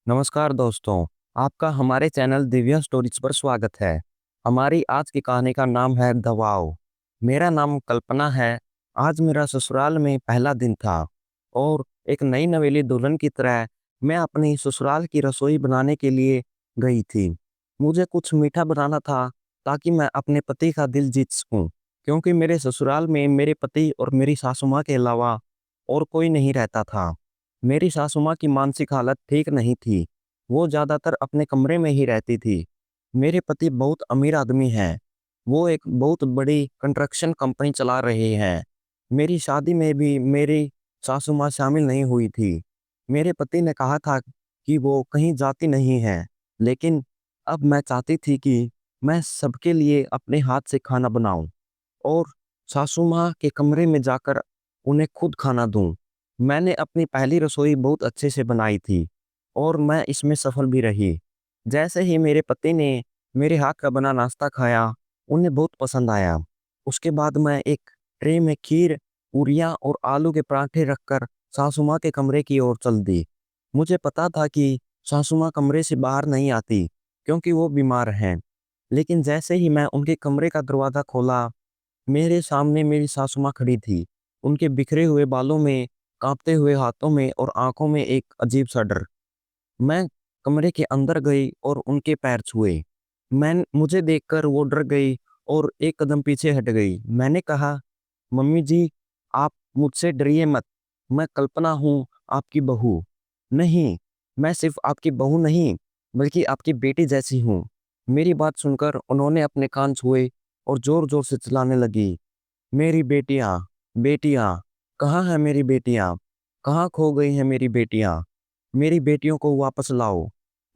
नमस्कार दोस्तों, आपका हमारे चैनल दिव्या स्टोरीज पर स्वागत है। हमारी आज की कहानी का नाम है दबाव। मेरा नाम कल्पना है। आज मेरा ससुराल में पहला दिन था और एक नई नवेली दुल्हन की तरह मैं अपनी ससुराल की रसोई बनाने के लिए गई थी। मुझे कुछ मीठा बनाना था ताकि मैं अपने पति का दिल जीत सकूं, क्योंकि मेरे ससुराल में मेरे पति और मेरी सासू माँ के अलावा और कोई नहीं रहता था। मेरी सासू माँ की मानसिक हालत ठीक नहीं थी। वो ज़्यादातर अपने कमरे में ही रहती थी। मेरे पति बहुत अमीर आदमी हैं। वो एक बहुत बड़ी कंस्ट्रक्शन कंपनी चला रहे हैं। मेरी शादी में भी मेरी सासू माँ शामिल नहीं हुई थी। मेरे पति ने कहा था कि वो कहीं जाती नहीं हैं, लेकिन अब मैं चाहती थी कि मैं सबके लिए अपने हाथ से खाना बनाऊं और सासू माँ के कमरे में जाकर उन्हें खुद खाना दूं। मैंने अपनी पहली रसोई बहुत अच्छे से बनाई थी और मैं इसमें सफल भी रही। जैसे ही मेरे पति ने मेरे हाथ का बना नाश्ता खाया, उन्हें बहुत पसंद आया। उसके बाद मैं एक ट्रे में खीर, पूरियाँ और आलू के पराठे रखकर सासू माँ के कमरे की ओर चल दी। मुझे पता था कि सासू माँ कमरे से बाहर नहीं आती, क्योंकि वो बीमार हैं। लेकिन जैसे ही मैं उनके कमरे का दरवाज़ा खोला, मेरे सामने मेरी सासू माँ खड़ी थी। उनके बिखरे हुए बालों में, काँपते हुए हाथों में और आँखों में एक अजीब-सा डर। मैं कमरे के अंदर गई और उनके पैर छुए। मुझे देखकर वो डर गई और एक कदम पीछे हट गई। मैंने कहा, "मम्मी जी, आप मुझसे डरिए मत। मैं कल्पना हूँ, आपकी बहू। नहीं, मैं सिर्फ़ आपकी बहू नहीं, बल्कि आपकी बेटी जैसी हूँ।" मेरी बात सुनकर उन्होंने अपने कान छुए और ज़ोर-ज़ोर से चिल्लाने लगी, "मेरी बेटियाँ, बेटियाँ, कहाँ हैं मेरी बेटियाँ? कहाँ खो गई हैं मेरी बेटियाँ? मेरी बेटियों को वापस लाओ।"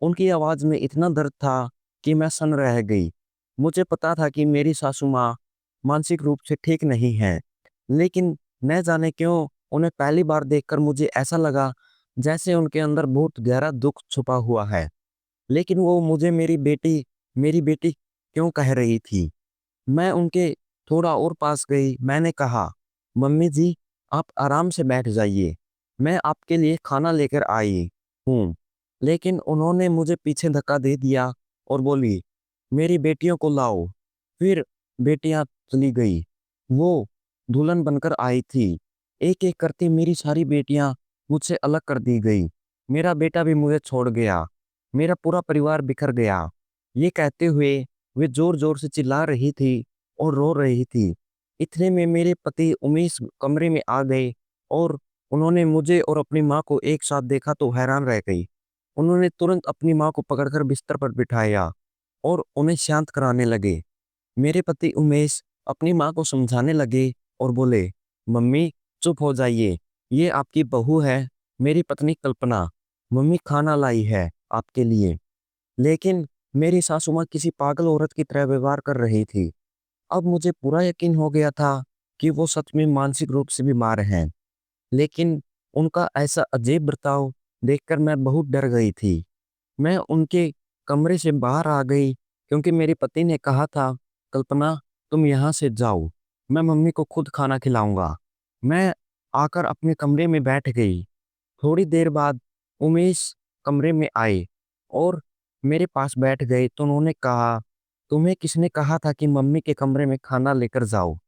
उनकी आवाज़ में इतना दर्द था कि मैं सन्न रह गई। मुझे पता था कि मेरी सासू माँ मानसिक रूप से ठीक नहीं हैं, लेकिन न जाने क्यों उन्हें पहली बार देखकर मुझे ऐसा लगा जैसे उनके अंदर बहुत गहरा दुःख छुपा हुआ है। लेकिन वो मुझे मेरी बेटी क्यों कह रही थी? मैं उनके थोड़ा और पास गई। मैंने कहा, "मम्मी जी, आप आराम से बैठ जाइए। मैं आपके लिए खाना लेकर आई हूँ।" लेकिन उन्होंने मुझे पीछे धक्का दे दिया और बोली, "मेरी बेटियों को लाओ।" फिर बेटियाँ चली गई। वो दुल्हन बनकर आई थी। एक-एक करके मेरी सारी बेटियाँ मुझसे अलग कर दी गई। मेरा बेटा भी मुझे छोड़ गया। मेरा पूरा परिवार बिखर गया। ये कहते हुए वे ज़ोर-ज़ोर से चिल्ला रही थी और रो रही थी। इतने में मेरे पति उमेश कमरे में आ गए और उन्होंने मुझे और अपनी माँ को एक साथ देखा तो हैरान रह गई। उन्होंने तुरंत अपनी माँ को पकड़कर बिस्तर पर बिठाया और उन्हें शांत कराने लगे। मेरे पति उमेश अपनी माँ को समझाने लगे और बोले, "मम्मी, चुप हो जाइए। ये आपकी बहू है, मेरी पत्नी कल्पना। मम्मी खाना लाई है आपके लिए।" लेकिन मेरी सासू माँ किसी पागल औरत की तरह व्यवहार कर रही थी। अब मुझे पूरा यकीन हो गया था कि वो सच में मानसिक रूप से बीमार हैं। लेकिन उनका ऐसा अजीब बर्ताव देखकर मैं बहुत डर गई थी। मैं उनके कमरे से बाहर आ गई, क्योंकि मेरे पति ने कहा था, "कल्पना, तुम यहाँ से जाओ। मैं मम्मी को खुद खाना खिलाऊँगा।" मैं आकर अपने कमरे में बैठ गई। थोड़ी देर बाद उमेश कमरे में आए और मेरे पास बैठ गए तो उन्होंने कहा, "तुम्हें किसने कहा था कि मम्मी के कमरे में खाना लेकर जाओ?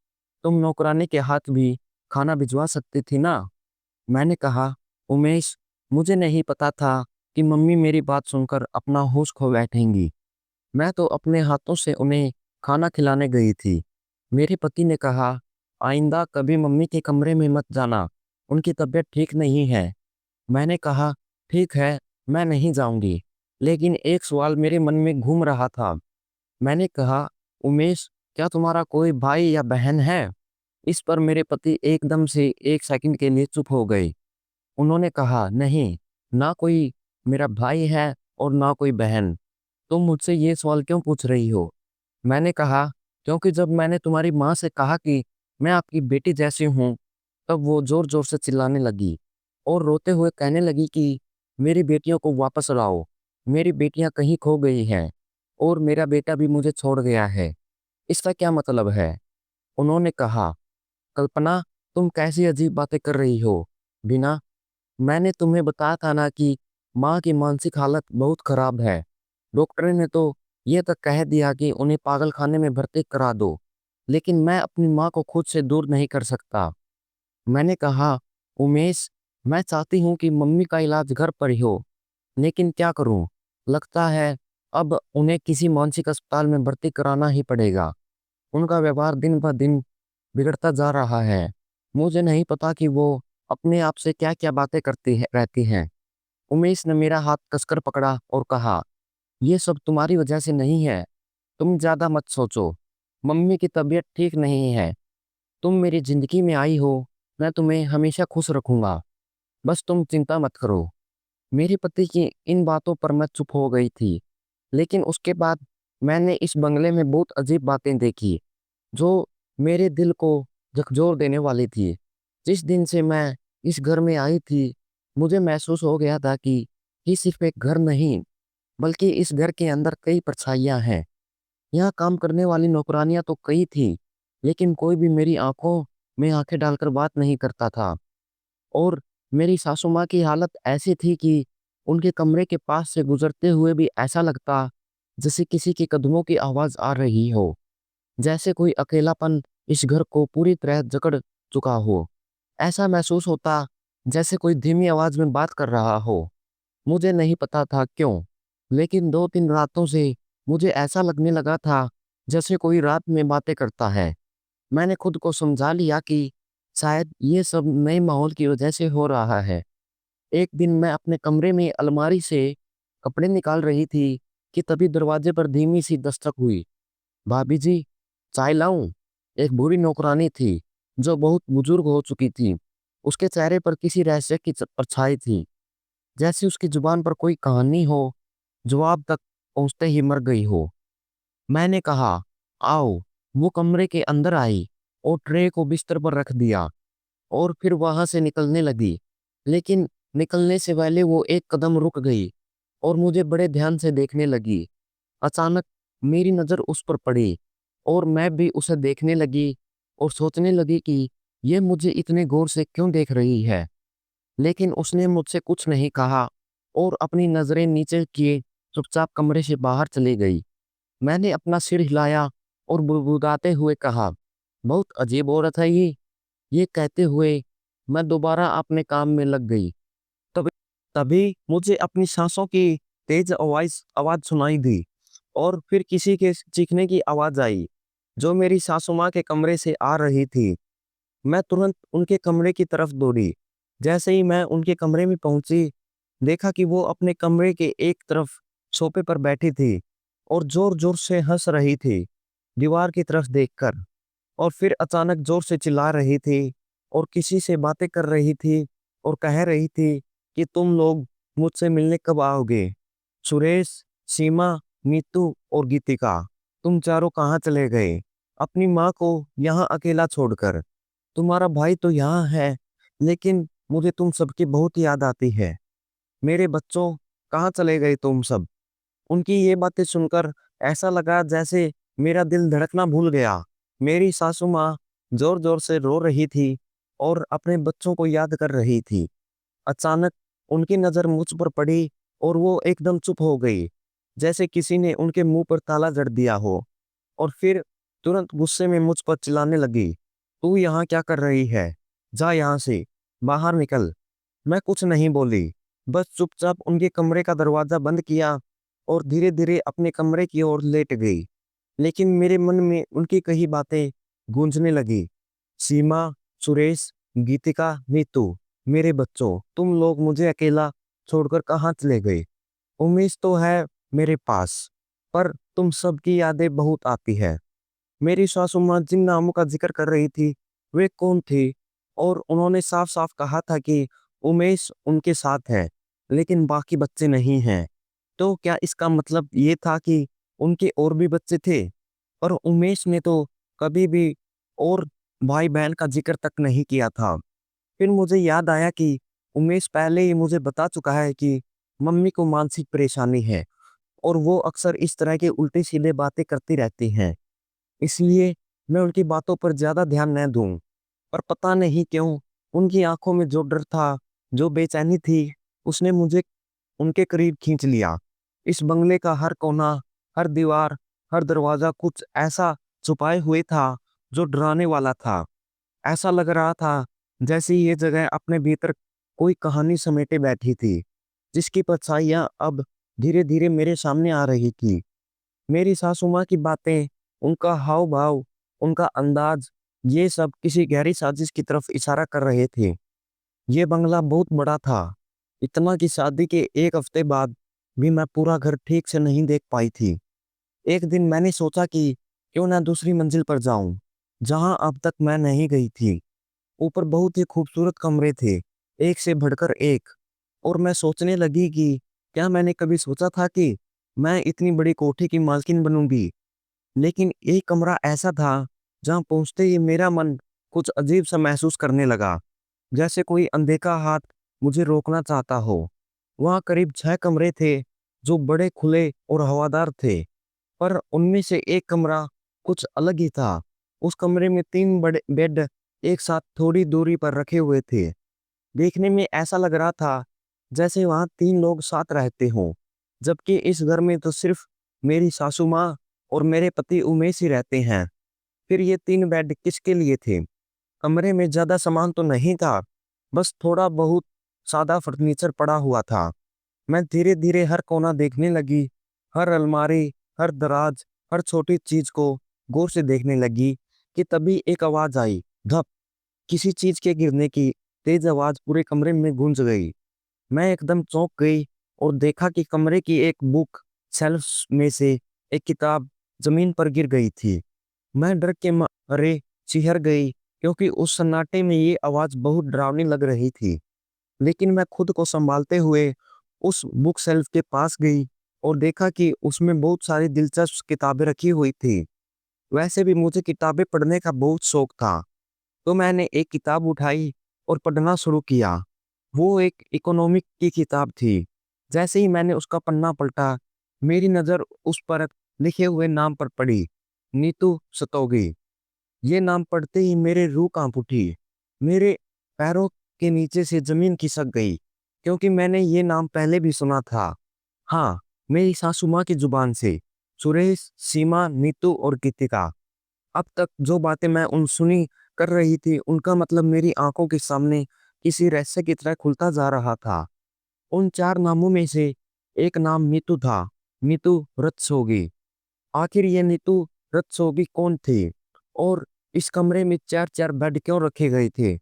तुम नौकरानी के हाथ भी खाना भिजवा सकती थी ना?" मैंने कहा, "उमेश, मुझे नहीं पता था कि मम्मी मेरी बात सुनकर अपना होश खो बैठेंगी। मैं तो अपने हाथों से उन्हें खाना खिलाने गई थी।" मेरे पति ने कहा, "आइंदा कभी मम्मी के कमरे में मत जाना। उनकी तबीयत ठीक नहीं है।" मैंने कहा, "ठीक है, मैं नहीं जाऊँगी।" लेकिन एक सवाल मेरे मन में घूम रहा था। मैंने कहा, "उमेश, क्या तुम्हारा कोई भाई या बहन है?" इस पर मेरे पति एकदम से 1 सेकंड के लिए चुप हो गए। उन्होंने कहा, "नहीं, ना कोई मेरा भाई है और ना कोई बहन। तुम मुझसे ये सवाल क्यों पूछ रही हो?" मैंने कहा, "क्योंकि जब मैंने तुम्हारी माँ से कहा कि मैं आपकी बेटी जैसी हूँ, तब वो ज़ोर-ज़ोर से चिल्लाने लगी और रोते हुए कहने लगी कि मेरी बेटियों को वापस लाओ। मेरी बेटियाँ कहीं खो गई हैं और मेरा बेटा भी मुझे छोड़ गया है। इसका क्या मतलब है?" उन्होंने कहा, "कल्पना, तुम कैसी अजीब बातें कर रही हो? बिना मैंने तुम्हें बताया था ना कि माँ की मानसिक हालत बहुत खराब है। डॉक्टर ने तो ये तक कह दिया कि उन्हें पागल खाने में भर्ती करा दो, लेकिन मैं अपनी माँ को खुद से दूर नहीं कर सकता। मैंने कहा, उमेश, मैं चाहती हूँ कि मम्मी का इलाज घर पर ही हो, लेकिन क्या करूँ? लगता है अब उन्हें किसी मानसिक अस्पताल में भर्ती कराना ही पड़ेगा। उनका व्यवहार दिन ब दिन बिगड़ता जा रहा है। मुझे नहीं पता कि वो अपने आप से क्या-क्या बातें करती है रहती हैं। उमेश ने मेरा हाथ कसकर पकड़ा और कहा, ये सब तुम्हारी वजह से नहीं है। तुम ज़्यादा मत सोचो। मम्मी की तबीयत ठीक नहीं है। तुम मेरी ज़िंदगी में आई हो, मैं तुम्हें हमेशा खुश रखूँगा। बस तुम चिंता मत करो। मेरे पति की इन बातों पर मैं चुप हो गई थी, लेकिन उसके बाद मैंने इस बंगले में बहुत अजीब बातें देखी, जो मेरे दिल को झकझोर देने वाली थी। जिस दिन से मैं इस घर में आई थी, मुझे महसूस हो गया था कि ये सिर्फ एक घर नहीं, बल्कि इस घर के अंदर कई परछाइयाँ हैं। यहाँ काम करने वाली नौकरानियाँ तो कई थी, लेकिन कोई भी मेरी आँखों में आँखें डालकर बात नहीं करता था। और मेरी सासू माँ की हालत ऐसी थी कि उनके कमरे के पास से गुजरते हुए भी ऐसा लगता जैसे किसी के कदमों की आवाज़ आ रही हो। जैसे कोई अकेलापन इस घर को पूरी तरह जकड़ चुका हो। ऐसा महसूस होता जैसे कोई धीमी आवाज़ में बात कर रहा हो। मुझे नहीं पता था क्यों, लेकिन 2-3 रातों से मुझे ऐसा लगने लगा था जैसे कोई रात में बातें करता है। मैंने खुद को समझा लिया कि शायद ये सब नए माहौल की वजह से हो रहा है। एक दिन मैं अपने कमरे में अलमारी से कपड़े निकाल रही थी कि तभी दरवाजे पर धीमी सी दस्तक हुई। भाभी जी, चाय लाऊं? एक बूढ़ी नौकरानी थी, जो बहुत बुजुर्ग हो चुकी थी। उसके चेहरे पर किसी रहस्य की परछाई थी, जैसे उसकी जुबान पर कोई कहानी हो, जवाब तक पहुंचते ही मर गई हो। मैंने कहा, आओ। वो कमरे के अंदर आई और ट्रे को बिस्तर पर रख दिया और फिर वहां से निकलने लगी। लेकिन निकलने से पहले वो एक कदम रुक गई और मुझे बड़े ध्यान से देखने लगी। अचानक मेरी नज़र उस पर पड़ी और मैं भी उसे देखने लगी और सोचने लगी कि ये मुझे इतने गौर से क्यों देख रही है। लेकिन उसने मुझसे कुछ नहीं कहा और अपनी नज़रें नीचे किए चुपचाप कमरे से बाहर चली गई। मैंने अपना सिर हिलाया और बुदबुदाते हुए कहा, बहुत अजीब औरत है ये। ये कहते हुए मैं दोबारा अपने काम में लग गई। तभी तभी मुझे अपनी सांसों की तेज आवाज़ आवाज़ सुनाई दी और फिर किसी के चीखने की आवाज़ आई, जो मेरी सासू माँ के कमरे से आ रही थी। मैं तुरंत उनके कमरे की तरफ दौड़ी। जैसे ही मैं उनके कमरे में पहुंची, देखा कि वो अपने कमरे के एक तरफ सोफे पर बैठी थी और जोर-जोर से हंस रही थी, दीवार की तरफ देखकर। और फिर अचानक जोर से चिल्ला रही थी और किसी से बातें कर रही थी और कह रही थी कि तुम लोग मुझसे मिलने कब आओगे? सुरेश, सीमा, नीतू और गीतिका, तुम चारों कहाँ चले गए? अपनी माँ को यहाँ अकेला छोड़कर। तुम्हारा भाई तो यहाँ है, लेकिन मुझे तुम सबकी बहुत याद आती है। मेरे बच्चों, कहाँ चले गए तुम सब? उनकी ये बातें सुनकर ऐसा लगा जैसे मेरा दिल धड़कना भूल गया। मेरी सासू माँ जोर-जोर से रो रही थी और अपने बच्चों को याद कर रही थी। अचानक उनकी नज़र मुझ पर पड़ी और वो एकदम चुप हो गई, जैसे किसी ने उनके मुंह पर ताला जड़ दिया हो। और फिर तुरंत गुस्से में मुझ पर चिल्लाने लगी, तू यहाँ क्या कर रही है? जा यहाँ से, बाहर निकल। मैं कुछ नहीं बोली, बस चुपचाप उनके कमरे का दरवाज़ा बंद किया और धीरे-धीरे अपने कमरे की ओर लेट गई। लेकिन मेरे मन में उनकी कही बातें गूंजने लगी। सीमा, सुरेश, गीतिका, नीतू, मेरे बच्चों, तुम लोग मुझे अकेला छोड़कर कहाँ चले गए? उम्मीद तो है मेरे पास, पर तुम सबकी यादें बहुत आती है। मेरी सासू माँ जिन नामों का जिक्र कर रही थी, वे कौन थे? और उन्होंने साफ-साफ कहा था कि उमेश उनके साथ है, लेकिन बाकी बच्चे नहीं हैं। तो क्या इसका मतलब ये था कि उनके और भी बच्चे थे? पर उमेश ने तो कभी भी और भाई-बहन का जिक्र तक नहीं किया था। फिर मुझे याद आया कि उमेश पहले ही मुझे बता चुका है कि मम्मी को मानसिक परेशानी है और वो अक्सर इस तरह के उल्टे-सीधे बातें करती रहती हैं। इसलिए मैं उनकी बातों पर ज़्यादा ध्यान न दूँ। पर पता नहीं क्यों, उनकी आँखों में जो डर था, जो बेचैनी थी, उसने मुझे उनके करीब खींच लिया। इस बंगले का हर कोना, हर दीवार, हर दरवाजा कुछ ऐसा छुपाए हुए था जो डराने वाला था। ऐसा लग रहा था जैसे ये जगह अपने भीतर कोई कहानी समेटे बैठी थी, जिसकी परछाइयां अब धीरे-धीरे मेरे सामने आ रही थी। मेरी सासू माँ की बातें, उनका हाव-भाव, उनका अंदाज, ये सब किसी गहरी साजिश की तरफ इशारा कर रहे थे। ये बंगला बहुत बड़ा था, इतना कि शादी के 1 हफ्ते बाद भी मैं पूरा घर ठीक से नहीं देख पाई थी। एक दिन मैंने सोचा कि क्यों ना दूसरी मंजिल पर जाऊं, जहां अब तक मैं नहीं गई थी। ऊपर बहुत ही खूबसूरत कमरे थे, एक से बढ़कर एक, और मैं सोचने लगी कि क्या मैंने कभी सोचा था कि मैं इतनी बड़ी कोठी की मालकिन बनूंगी। लेकिन एक कमरा ऐसा था जहां पहुंचते ही मेरा मन कुछ अजीब सा महसूस करने लगा, जैसे कोई अनदेखा हाथ मुझे रोकना चाहता हो। वहां करीब 6 कमरे थे जो बड़े खुले और हवादार थे, पर उनमें से एक कमरा कुछ अलग ही था। उस कमरे में 3 बड़े बेड एक साथ थोड़ी दूरी पर रखे हुए थे। देखने में ऐसा लग रहा था जैसे वहां 3 लोग साथ रहते हों, जबकि इस घर में तो सिर्फ मेरी सासू माँ और मेरे पति उमेश ही रहते हैं। फिर ये 3 बेड किसके लिए थे? कमरे में ज्यादा सामान तो नहीं था, बस थोड़ा बहुत सादा फर्नीचर पड़ा हुआ था। मैं धीरे धीरे हर कोना देखने लगी, हर अलमारी, हर दराज, हर छोटी चीज को गौर से देखने लगी कि तभी एक आवाज आई, धप। किसी चीज के गिरने की तेज आवाज पूरे कमरे में गूंज गई। मैं एकदम चौंक गई और देखा कि कमरे की एक बुक शेल्फ में से एक किताब जमीन पर गिर गई थी। मैं डर के मारे चिढ़ गई, क्योंकि उस सन्नाटे में ये आवाज बहुत डरावनी लग रही थी। लेकिन मैं खुद को संभालते हुए उस बुक शेल्फ के पास गई और देखा कि उसमें बहुत सारी दिलचस्प किताबें रखी हुई थी। वैसे भी मुझे किताबें पढ़ने का बहुत शौक था, तो मैंने एक किताब उठाई और पढ़ना शुरू किया। वो एक इकोनॉमिक की किताब थी। जैसे ही मैंने उसका पन्ना पलटा, मेरी नज़र उस पर लिखे हुए नाम पर पड़ी, नीतू सतोगी। ये नाम पढ़ते ही मेरे रूह कांप उठी। मेरे पैरों के नीचे से जमीन खिसक गई, क्योंकि मैंने ये नाम पहले भी सुना था। हाँ, मेरी सासू माँ की जुबान से। सुरेश, सीमा, नीतू और गीतिका। अब तक जो बातें मैं उन सुनी कर रही थी, उनका मतलब मेरी आंखों के सामने किसी रहस्य की तरह खुलता जा रहा था। उन 4 नामों में से एक नाम नीतू था। नीतू रत्सोगी। आखिर ये नीतू रत्सोगी कौन थी? और इस कमरे में 4-4 बेड क्यों रखे गए थे?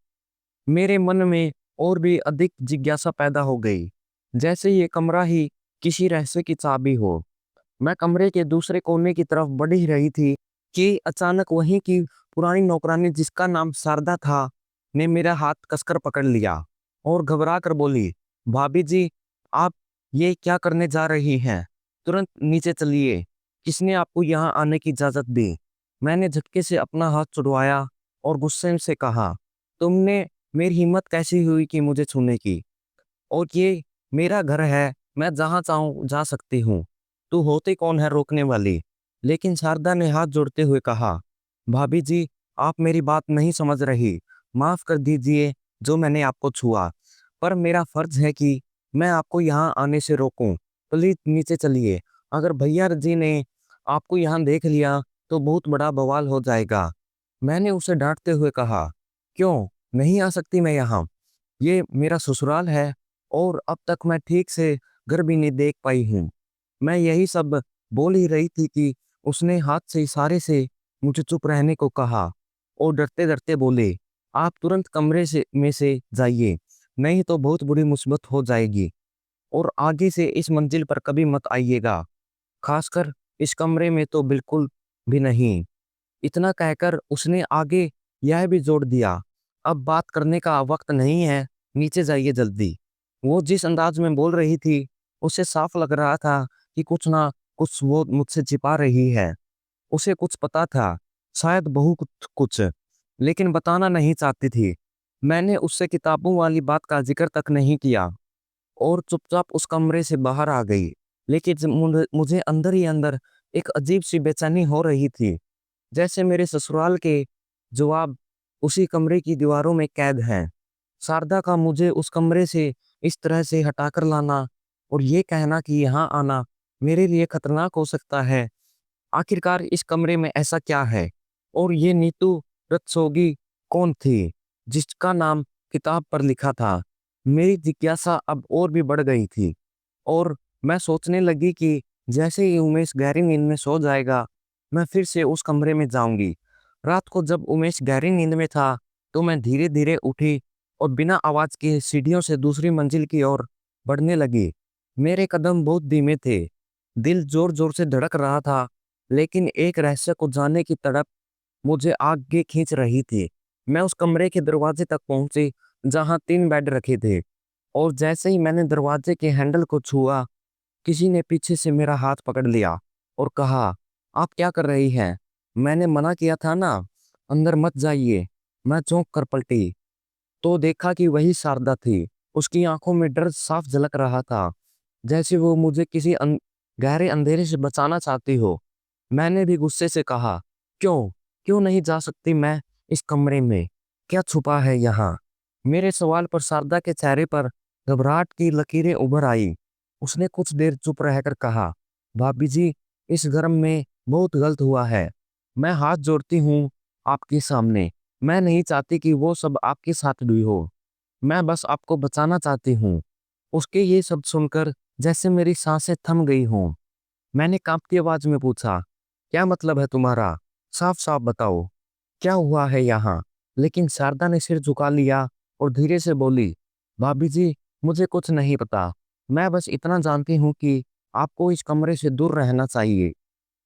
मेरे मन में और भी अधिक जिज्ञासा पैदा हो गई, जैसे ये कमरा ही किसी रहस्य की चाबी हो। मैं कमरे के दूसरे कोने की तरफ बढ़ ही रही थी कि अचानक वहीं की पुरानी नौकरानी, जिसका नाम शारदा था, ने मेरा हाथ कसकर पकड़ लिया और घबरा कर बोली, भाभी जी, आप ये क्या करने जा रही हैं? तुरंत नीचे चलिए। किसने आपको यहाँ आने की इजाजत दी? मैंने झटके से अपना हाथ छुड़वाया और गुस्से से कहा, तुमने मेरी हिम्मत कैसी हुई कि मुझे छूने की? और ये मेरा घर है, मैं जहाँ चाहूँ जा सकती हूँ। तू होती कौन है रोकने वाली? लेकिन शारदा ने हाथ जोड़ते हुए कहा, भाभी जी, आप मेरी बात नहीं समझ रही। माफ कर दीजिए जो मैंने आपको छुआ, पर मेरा फर्ज है कि मैं आपको यहाँ आने से रोकूं। प्लीज नीचे चलिए। अगर भैया जी ने आपको यहाँ देख लिया तो बहुत बड़ा बवाल हो जाएगा। मैंने उसे डांटते हुए कहा, क्यों नहीं आ सकती मैं यहाँ? ये मेरा ससुराल है और अब तक मैं ठीक से घर भी नहीं देख पाई हूँ। मैं यही सब बोल ही रही थी कि उसने हाथ से इशारे से मुझे चुप रहने को कहा और डरते-डरते बोले, आप तुरंत कमरे से जाइए, नहीं तो बहुत बुरी मुसीबत हो जाएगी और आगे से इस मंजिल पर कभी मत आइएगा। खासकर इस कमरे में तो बिल्कुल भी नहीं। इतना कहकर उसने आगे यह भी जोड़ दिया, अब बात करने का वक्त नहीं है, नीचे जाइए जल्दी। वो जिस अंदाज में बोल रही थी, उसे साफ लग रहा था कि कुछ ना कुछ वो मुझसे छिपा रही है। उसे कुछ पता था, शायद बहुत कुछ, लेकिन बताना नहीं चाहती थी। मैंने उससे किताबों वाली बात का जिक्र तक नहीं किया और चुपचाप उस कमरे से बाहर आ गई। लेकिन मुझे अंदर ही अंदर एक अजीब सी बेचैनी हो रही थी, जैसे मेरे ससुराल के जवाब उसी कमरे की दीवारों में कैद हैं। शारदा का मुझे उस कमरे से इस तरह से हटाकर लाना और ये कहना कि यहाँ आना मेरे लिए खतरनाक हो सकता है। आखिरकार इस कमरे में ऐसा क्या है? और ये नीतू रत्सोगी कौन थी, जिसका नाम किताब पर लिखा था? मेरी जिज्ञासा अब और भी बढ़ गई थी और मैं सोचने लगी कि जैसे ही उमेश गहरी नींद में सो जाएगा, मैं फिर से उस कमरे में जाऊंगी। रात को जब उमेश गहरी नींद में था, तो मैं धीरे-धीरे उठी और बिना आवाज के सीढ़ियों से दूसरी मंजिल की ओर बढ़ने लगी। मेरे कदम बहुत धीमे थे, दिल जोर-जोर से धड़क रहा था, लेकिन एक रहस्य को जानने की तड़प मुझे आगे खींच रही थी। मैं उस कमरे के दरवाजे तक पहुंची, जहां 3 बेड रखे थे, और जैसे ही मैंने दरवाजे के हैंडल को छुआ, किसी ने पीछे से मेरा हाथ पकड़ लिया और कहा, "आप क्या कर रही हैं? मैंने मना किया था ना, अंदर मत जाइए।" मैं चौंक कर पलटी, तो देखा कि वही शारदा थी। उसकी आंखों में डर साफ झलक रहा था, जैसे वो मुझे किसी गहरे अंधेरे से बचाना चाहती हो। मैंने भी गुस्से से कहा, "क्यों? क्यों नहीं जा सकती मैं इस कमरे में? क्या छुपा है यहाँ?" मेरे सवाल पर शारदा के चेहरे पर घबराहट की लकीरें उभर आई। उसने कुछ देर चुप रहकर कहा, "भाभी जी, इस घर में बहुत गलत हुआ है। मैं हाथ जोड़ती हूँ आपके सामने। मैं नहीं चाहती कि वो सब आपके साथ भी हो। मैं बस आपको बचाना चाहती हूँ।" उसके ये शब्द सुनकर जैसे मेरी सांसें थम गई हों। मैंने कांपती आवाज में पूछा, "क्या मतलब है तुम्हारा? साफ-साफ बताओ, क्या हुआ है यहाँ?" लेकिन शारदा ने सिर झुका लिया और धीरे से बोली, "भाभी जी, मुझे कुछ नहीं पता। मैं बस इतना जानती हूँ कि आपको इस कमरे से दूर रहना चाहिए।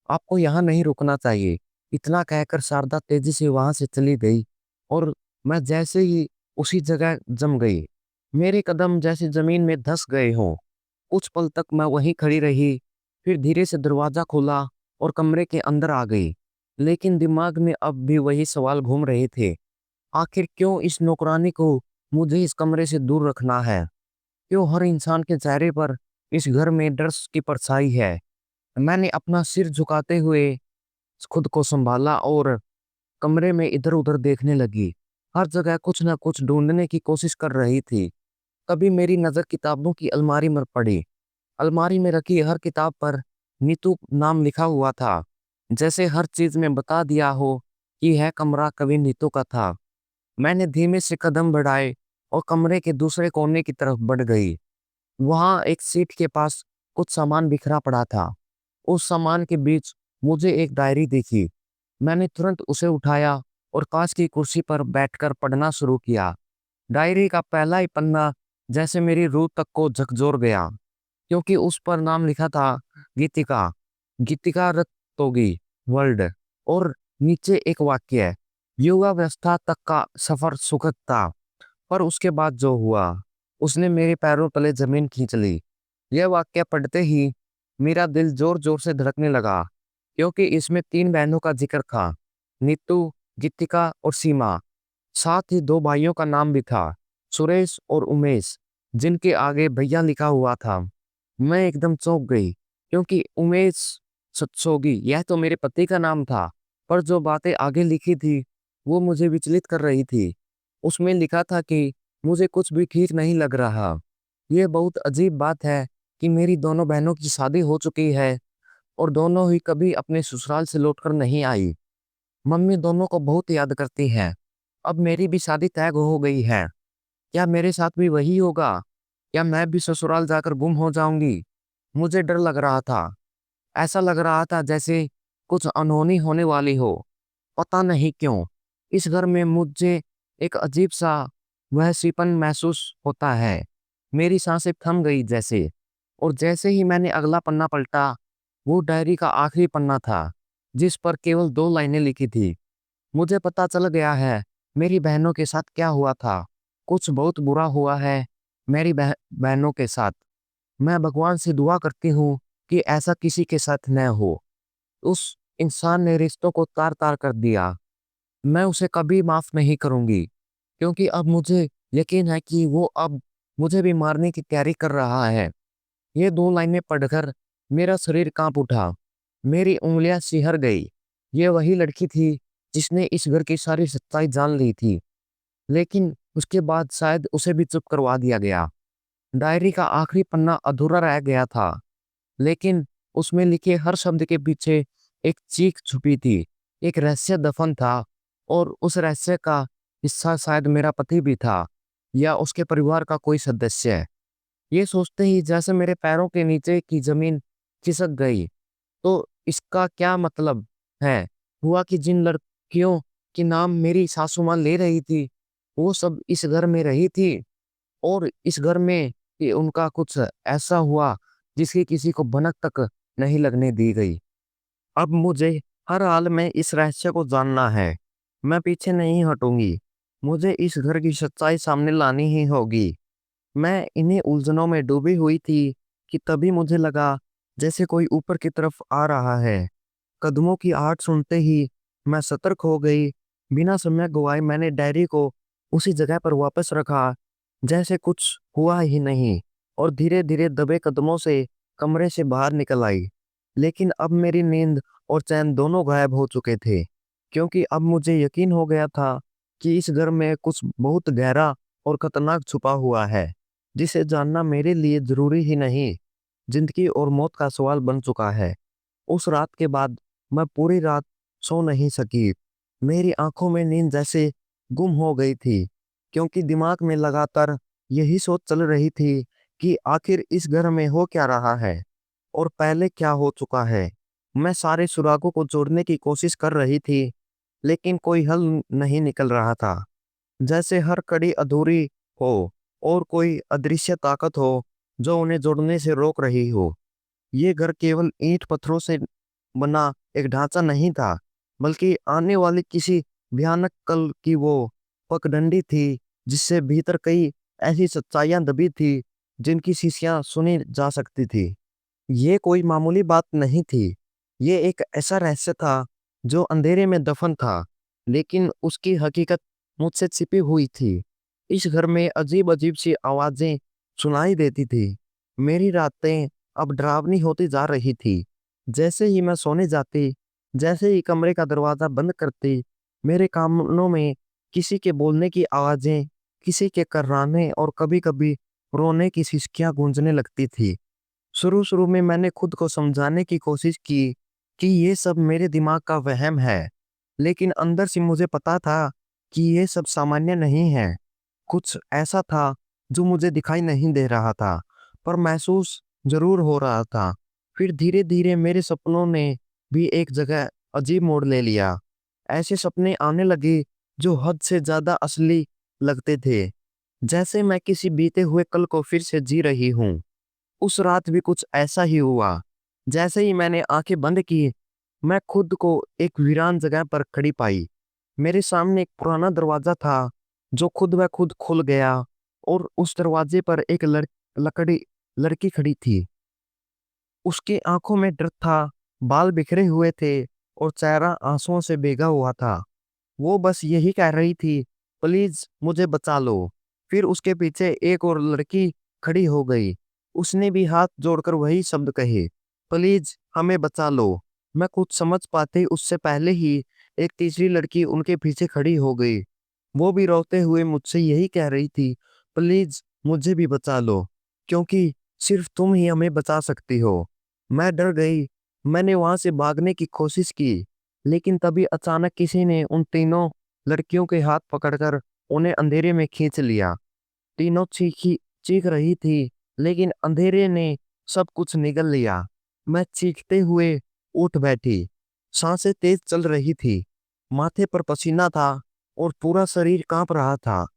आपको यहाँ नहीं रुकना चाहिए।" इतना कहकर शारदा तेजी से वहां से चली गई और मैं जैसे ही उसी जगह जम गई। मेरे कदम जैसे जमीन में धंस गए हों। कुछ पल तक मैं वहीं खड़ी रही, फिर धीरे से दरवाजा खोला और कमरे के अंदर आ गई। लेकिन दिमाग में अब भी वही सवाल घूम रहे थे। आखिर क्यों इस नौकरानी को मुझे इस कमरे से दूर रखना है? क्यों हर इंसान के चेहरे पर इस घर में डर की परछाई है? मैंने अपना सिर झुकाते हुए खुद को संभाला और कमरे में इधर-उधर देखने लगी। हर जगह कुछ न कुछ ढूँढने की कोशिश कर रही थी। तभी मेरी नज़र किताबों की अलमारी में पड़ी। अलमारी में रखी हर किताब पर नीतू नाम लिखा हुआ था, जैसे हर चीज़ में बता दिया हो कि यह कमरा कभी नीतू का था। मैंने धीमे से कदम बढ़ाए और कमरे के दूसरे कोने की तरफ बढ़ गई। वहाँ एक सीट के पास कुछ सामान बिखरा पड़ा था। उस सामान के बीच मुझे एक डायरी दिखी। मैंने तुरंत उसे उठाया और कांच की कुर्सी पर बैठकर पढ़ना शुरू किया। डायरी का पहला ही पन्ना जैसे मेरी रूह तक को झकझोर गया, क्योंकि उस पर नाम लिखा था, गीतिका, गीतिका रत्तोगी, वर्ल्ड, और नीचे एक वाक्य, युवावस्था तक का सफर सुखद था, पर उसके बाद जो हुआ, उसने मेरे पैरों तले जमीन खींच ली। यह वाक्य पढ़ते ही मेरा दिल जोर-जोर से धड़कने लगा, क्योंकि इसमें 3 बहनों का जिक्र था, नीतू, गीतिका और सीमा। साथ ही 2 भाइयों का नाम भी था, सुरेश और उमेश, जिनके आगे भैया लिखा हुआ था। मैं एकदम चौंक गई, क्योंकि उमेश सत्सोगी यह तो मेरे पति का नाम था, पर जो बातें आगे लिखी थी, वो मुझे विचलित कर रही थी। उसमें लिखा था कि मुझे कुछ भी ठीक नहीं लग रहा। ये बहुत अजीब बात है कि मेरी दोनों बहनों की शादी हो चुकी है और दोनों ही कभी अपने ससुराल से लौटकर नहीं आई। मम्मी दोनों को बहुत याद करती हैं। अब मेरी भी शादी तय हो गई है। क्या मेरे साथ भी वही होगा? क्या मैं भी ससुराल जाकर गुम हो जाऊंगी? मुझे डर लग रहा था। ऐसा लग रहा था जैसे कुछ अनहोनी होने वाली हो। पता नहीं क्यों, इस घर में मुझे एक अजीब-सा वहशीपन महसूस होता है। मेरी सांसें थम गई जैसे, और जैसे ही मैंने अगला पन्ना पलटा, वो डायरी का आखिरी पन्ना था, जिस पर केवल 2 लाइनें लिखी थी। मुझे पता चल गया है, मेरी बहनों के साथ क्या हुआ था। कुछ बहुत बुरा हुआ है मेरी बहनों के साथ। मैं भगवान से दुआ करती हूँ कि ऐसा किसी के साथ न हो। उस इंसान ने रिश्तों को तार-तार कर दिया। मैं उसे कभी माफ़ नहीं करूँगी, क्योंकि अब मुझे यकीन है कि वो अब मुझे भी मारने की तैयारी कर रहा है। ये 2 लाइनें पढ़कर मेरा शरीर काँप उठा। मेरी उँगलियाँ सिहर गई। ये वही लड़की थी जिसने इस घर की सारी सच्चाई जान ली थी, लेकिन उसके बाद शायद उसे भी चुप करवा दिया गया। डायरी का आखिरी पन्ना अधूरा रह गया था, लेकिन उसमें लिखे हर शब्द के पीछे एक चीख छुपी थी, एक रहस्य दफन था। और उस रहस्य का हिस्सा शायद मेरा पति भी था या उसके परिवार का कोई सदस्य। ये सोचते ही जैसे मेरे पैरों के नीचे की जमीन खिसक गई। तो इसका क्या मतलब है? हुआ कि जिन लड़कियों के नाम मेरी सासू माँ ले रही थी, वो सब इस घर में रही थी, और इस घर में कि उनका कुछ ऐसा हुआ जिसकी किसी को भनक तक नहीं लगने दी गई। अब मुझे हर हाल में इस रहस्य को जानना है। मैं पीछे नहीं हटूंगी। मुझे इस घर की सच्चाई सामने लानी ही होगी। मैं इन्हीं उलझनों में डूबी हुई थी कि तभी मुझे लगा जैसे कोई ऊपर की तरफ आ रहा है। कदमों की आहट सुनते ही मैं सतर्क हो गई। बिना समय गवाए मैंने डायरी को उसी जगह पर वापस रखा, जैसे कुछ हुआ ही नहीं, और धीरे धीरे दबे कदमों से कमरे से बाहर निकल आई। लेकिन अब मेरी नींद और चैन दोनों गायब हो चुके थे, क्योंकि अब मुझे यकीन हो गया था कि इस घर में कुछ बहुत गहरा और खतरनाक छुपा हुआ है, जिसे जानना मेरे लिए जरूरी ही नहीं, जिंदगी और मौत का सवाल बन चुका है। उस रात के बाद मैं पूरी रात सो नहीं सकी। मेरी आंखों में नींद जैसे गुम हो गई थी, क्योंकि दिमाग में लगातार यही सोच चल रही थी कि आखिर इस घर में हो क्या रहा है और पहले क्या हो चुका है। मैं सारे सुरागों को जोड़ने की कोशिश कर रही थी, लेकिन कोई हल नहीं निकल रहा था। जैसे हर कड़ी अधूरी हो और कोई अदृश्य ताकत हो जो उन्हें जोड़ने से रोक रही हो। ये घर केवल ईंट पत्थरों से बना एक ढांचा नहीं था, बल्कि आने वाली किसी भयानक कल की वो पगडंडी थी, जिससे भीतर कई ऐसी सच्चाइयां दबी थी जिनकी शीशियां सुनी जा सकती थी। ये कोई मामूली बात नहीं थी। ये एक ऐसा रहस्य था जो अंधेरे में दफन था, लेकिन उसकी हकीकत मुझसे छिपी हुई थी। इस घर में अजीब अजीब सी आवाजें सुनाई देती थी। मेरी रातें अब डरावनी होती जा रही थी। जैसे ही मैं सोने जाती, जैसे ही कमरे का दरवाजा बंद करती, मेरे कानों में किसी के बोलने की आवाजें, किसी के कर्राने और कभी-कभी रोने की सिसकियां गूंजने लगती थी। शुरू-शुरू में मैंने खुद को समझाने की कोशिश की कि ये सब मेरे दिमाग का वहम है, लेकिन अंदर से मुझे पता था कि ये सब सामान्य नहीं है। कुछ ऐसा था जो मुझे दिखाई नहीं दे रहा था, पर महसूस जरूर हो रहा था। फिर धीरे-धीरे मेरे सपनों ने भी एक जगह अजीब मोड़ ले लिया। ऐसे सपने आने लगे जो हद से ज्यादा असली लगते थे, जैसे मैं किसी बीते हुए कल को फिर से जी रही हूँ। उस रात भी कुछ ऐसा ही हुआ। जैसे ही मैंने आंखें बंद की, मैं खुद को एक वीरान जगह पर खड़ी पाई। मेरे सामने एक पुराना दरवाजा था जो खुद ब खुद खुल गया, और उस दरवाजे पर एक लकड़ी लड़की खड़ी थी। उसकी आंखों में डर था, बाल बिखरे हुए थे और चेहरा आंसुओं से भीगा हुआ था। वो बस यही कह रही थी, प्लीज मुझे बचा लो। फिर उसके पीछे एक और लड़की खड़ी हो गई। उसने भी हाथ जोड़कर वही शब्द कहे, प्लीज हमें बचा लो। मैं कुछ समझ पाते उससे पहले ही एक तीसरी लड़की उनके पीछे खड़ी हो गई। वो भी रोते हुए मुझसे यही कह रही थी, प्लीज मुझे भी बचा लो, क्योंकि सिर्फ तुम ही हमें बचा सकती हो। मैं डर गई। मैंने वहां से भागने की कोशिश की, लेकिन तभी अचानक किसी ने उन तीनों लड़कियों के हाथ पकड़कर उन्हें अंधेरे में खींच लिया। तीनों चीख रही थी, लेकिन अंधेरे ने सब कुछ निगल लिया। मैं चीखते हुए उठ बैठी। सांसें तेज चल रही थी, माथे पर पसीना था और पूरा शरीर कांप रहा था।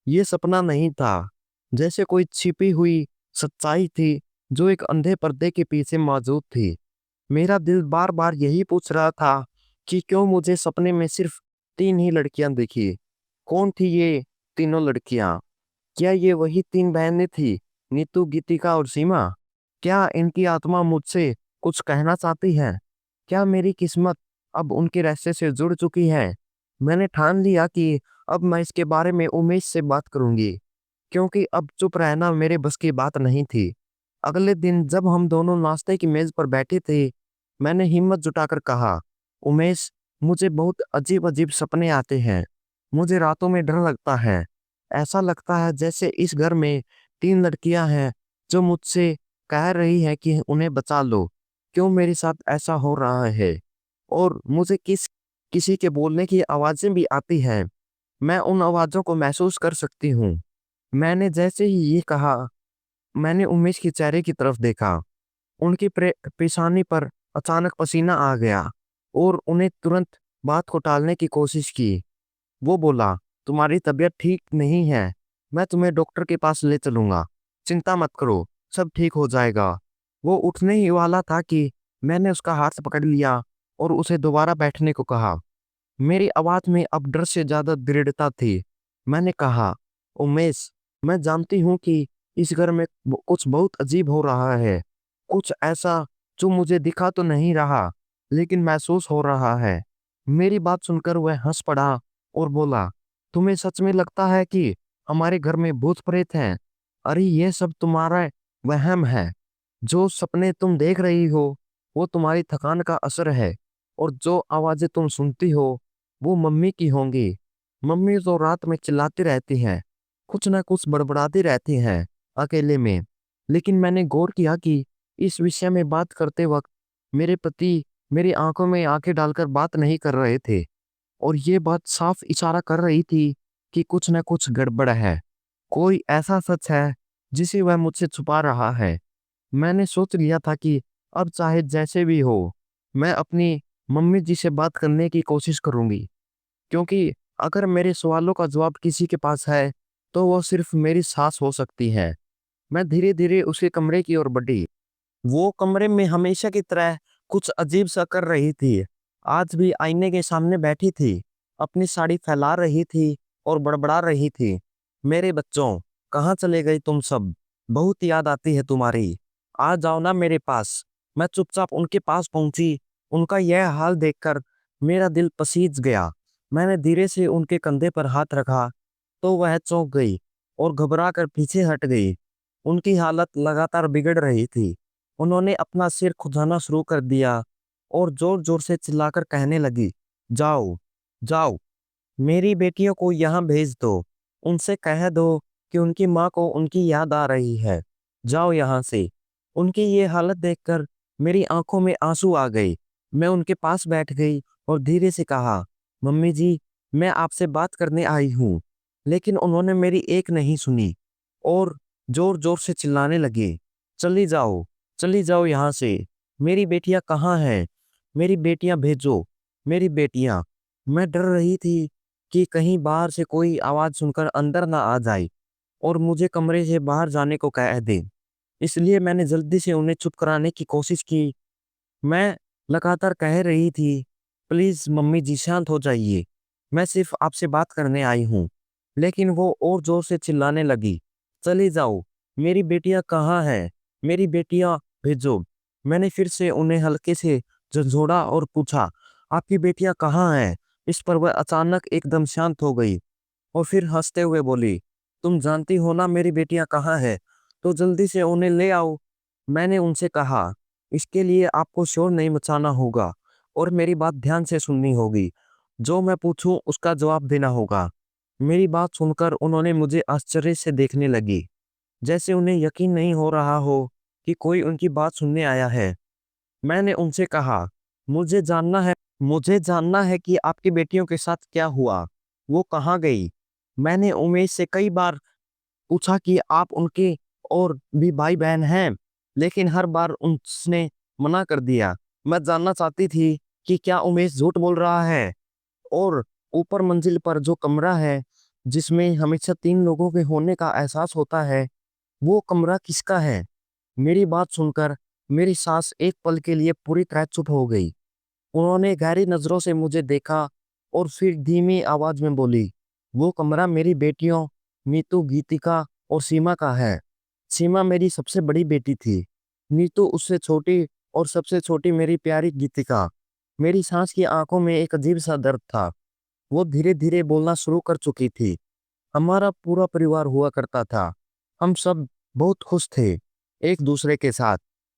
ये सपना नहीं था, जैसे कोई छिपी हुई सच्चाई थी जो एक अंधे पर्दे के पीछे मौजूद थी। मेरा दिल बार बार यही पूछ रहा था कि क्यों मुझे सपने में सिर्फ तीन ही लड़कियां दिखी। कौन थी ये तीनों लड़कियां? क्या ये वही तीन बहनें थी, नीतू, गीतिका और सीमा? क्या इनकी आत्मा मुझसे कुछ कहना चाहती है? क्या मेरी किस्मत अब उनके रास्ते से जुड़ चुकी है? मैंने ठान लिया कि अब मैं इसके बारे में उमेश से बात करूंगी, क्योंकि अब चुप रहना मेरे बस की बात नहीं थी। अगले दिन जब हम दोनों नाश्ते की मेज पर बैठे थे, मैंने हिम्मत जुटाकर कहा, उमेश, मुझे बहुत अजीब अजीब सपने आते हैं। मुझे रातों में डर लगता है। ऐसा लगता है जैसे इस घर में 3 लड़कियां हैं जो मुझसे कह रही है कि उन्हें बचा लो। क्यों मेरे साथ ऐसा हो रहा है? और मुझे किसी के बोलने की आवाज़ें भी आती हैं। मैं उन आवाज़ों को महसूस कर सकती हूँ। मैंने जैसे ही ये कहा, मैंने उमेश के चेहरे की तरफ देखा। उनकी पेशानी पर अचानक पसीना आ गया और उन्हें तुरंत बात को टालने की कोशिश की। वो बोला, तुम्हारी तबीयत ठीक नहीं है। मैं तुम्हें डॉक्टर के पास ले चलूंगा। चिंता मत करो, सब ठीक हो जाएगा। वो उठने ही वाला था कि मैंने उसका हाथ पकड़ लिया और उसे दोबारा बैठने को कहा। मेरी आवाज में अब डर से ज्यादा दृढ़ता थी। मैंने कहा, उमेश, मैं जानती हूँ कि इस घर में कुछ बहुत अजीब हो रहा है। कुछ ऐसा जो मुझे दिखा तो नहीं रहा, लेकिन महसूस हो रहा है। मेरी बात सुनकर वह हंस पड़ा और बोला, तुम्हें सच में लगता है कि हमारे घर में भूत प्रेत हैं? अरे ये सब तुम्हारा वहम है। जो सपने तुम देख रही हो वो तुम्हारी थकान का असर है, और जो आवाजें तुम सुनती हो वो मम्मी की होंगी। मम्मी तो रात में चिल्लाती रहती हैं, कुछ ना कुछ बड़बड़ाती रहती हैं अकेले में। लेकिन मैंने गौर किया कि इस विषय में बात करते वक्त मेरे पति मेरी आंखों में आंखें डालकर बात नहीं कर रहे थे, और ये बात साफ इशारा कर रही थी कि कुछ न कुछ गड़बड़ है। कोई ऐसा सच है जिसे वह मुझसे छुपा रहा है। मैंने सोच लिया था कि अब चाहे जैसे भी हो, मैं अपनी मम्मी जी से बात करने की कोशिश करूंगी, क्योंकि अगर मेरे सवालों का जवाब किसी के पास है तो वो सिर्फ मेरी सास हो सकती है। मैं धीरे धीरे उसके कमरे की ओर बढ़ी। वो कमरे में हमेशा की तरह कुछ अजीब सा कर रही थी। आज भी आईने के सामने बैठी थी, अपनी साड़ी फैला रही थी और बड़बड़ा रही थी। मेरे बच्चों, कहाँ चले गए तुम सब? बहुत याद आती है तुम्हारी। आ जाओ ना मेरे पास। मैं चुपचाप उनके पास पहुंची। उनका यह हाल देखकर मेरा दिल पसीज गया। मैंने धीरे से उनके कंधे पर हाथ रखा तो वह चौंक गई और घबरा कर पीछे हट गई। उनकी हालत लगातार बिगड़ रही थी। उन्होंने अपना सिर खुजाना शुरू कर दिया और जोर जोर से चिल्लाकर कहने लगी, जाओ, जाओ, मेरी बेटियों को यहाँ भेज दो। उनसे कह दो कि उनकी माँ को उनकी याद आ रही है। जाओ यहाँ से। उनकी ये हालत देखकर मेरी आंखों में आंसू आ गए। मैं उनके पास बैठ गई और धीरे से कहा, मम्मी जी, मैं आपसे बात करने आई हूँ। लेकिन उन्होंने मेरी एक नहीं सुनी और जोर जोर से चिल्लाने लगे, चली जाओ, चली जाओ यहाँ से। मेरी बेटियां कहाँ हैं? मेरी बेटियां भेजो, मेरी बेटियां। मैं डर रही थी कि कहीं बाहर से कोई आवाज सुनकर अंदर ना आ जाए और मुझे कमरे से बाहर जाने को कह दे। इसलिए मैंने जल्दी से उन्हें चुप कराने की कोशिश की। मैं लगातार कह रही थी, प्लीज मम्मी जी शांत हो जाइए, मैं सिर्फ आपसे बात करने आई हूँ। लेकिन वो और जोर से चिल्लाने लगी, चली जाओ, मेरी बेटियां कहाँ हैं? मेरी बेटियां भेजो। मैंने फिर से उन्हें हल्के से झंझोड़ा और पूछा, आपकी बेटियां कहाँ हैं? इस पर वह अचानक एकदम शांत हो गई और फिर हंसते हुए बोली, तुम जानती हो ना मेरी बेटियां कहाँ है, तो जल्दी से उन्हें ले आओ। मैंने उनसे कहा, इसके लिए आपको शोर नहीं मचाना होगा और मेरी बात ध्यान से सुननी होगी। जो मैं पूछूं उसका जवाब देना होगा। मेरी बात सुनकर उन्होंने मुझे आश्चर्य से देखने लगी, जैसे उन्हें यकीन नहीं हो रहा हो कि कोई उनकी बात सुनने आया है। मैंने उनसे कहा, मुझे जानना है कि आपकी बेटियों के साथ क्या हुआ, वो कहाँ गई। मैंने उमेश से कई बार पूछा कि आप उनके और भी भाई बहन हैं, लेकिन हर बार उसने मना कर दिया। मैं जानना चाहती थी कि क्या उमेश झूठ बोल रहा है, और ऊपर मंजिल पर जो कमरा है जिसमें हमेशा 3 लोगों के होने का एहसास होता है, वो कमरा किसका है। मेरी बात सुनकर मेरी सास एक पल के लिए पूरी तरह चुप हो गई। उन्होंने गहरी नजरों से मुझे देखा और फिर धीमी आवाज में बोली, वो कमरा मेरी बेटियों नीतू, गीतिका और सीमा का है। सीमा मेरी सबसे बड़ी बेटी थी, नीतू उससे छोटी, और सबसे छोटी मेरी प्यारी गीतिका। मेरी सांस की आंखों में एक अजीब सा दर्द था। वो धीरे धीरे बोलना शुरू कर चुकी थी। हमारा पूरा परिवार हुआ करता था। हम सब बहुत खुश थे एक दूसरे के साथ।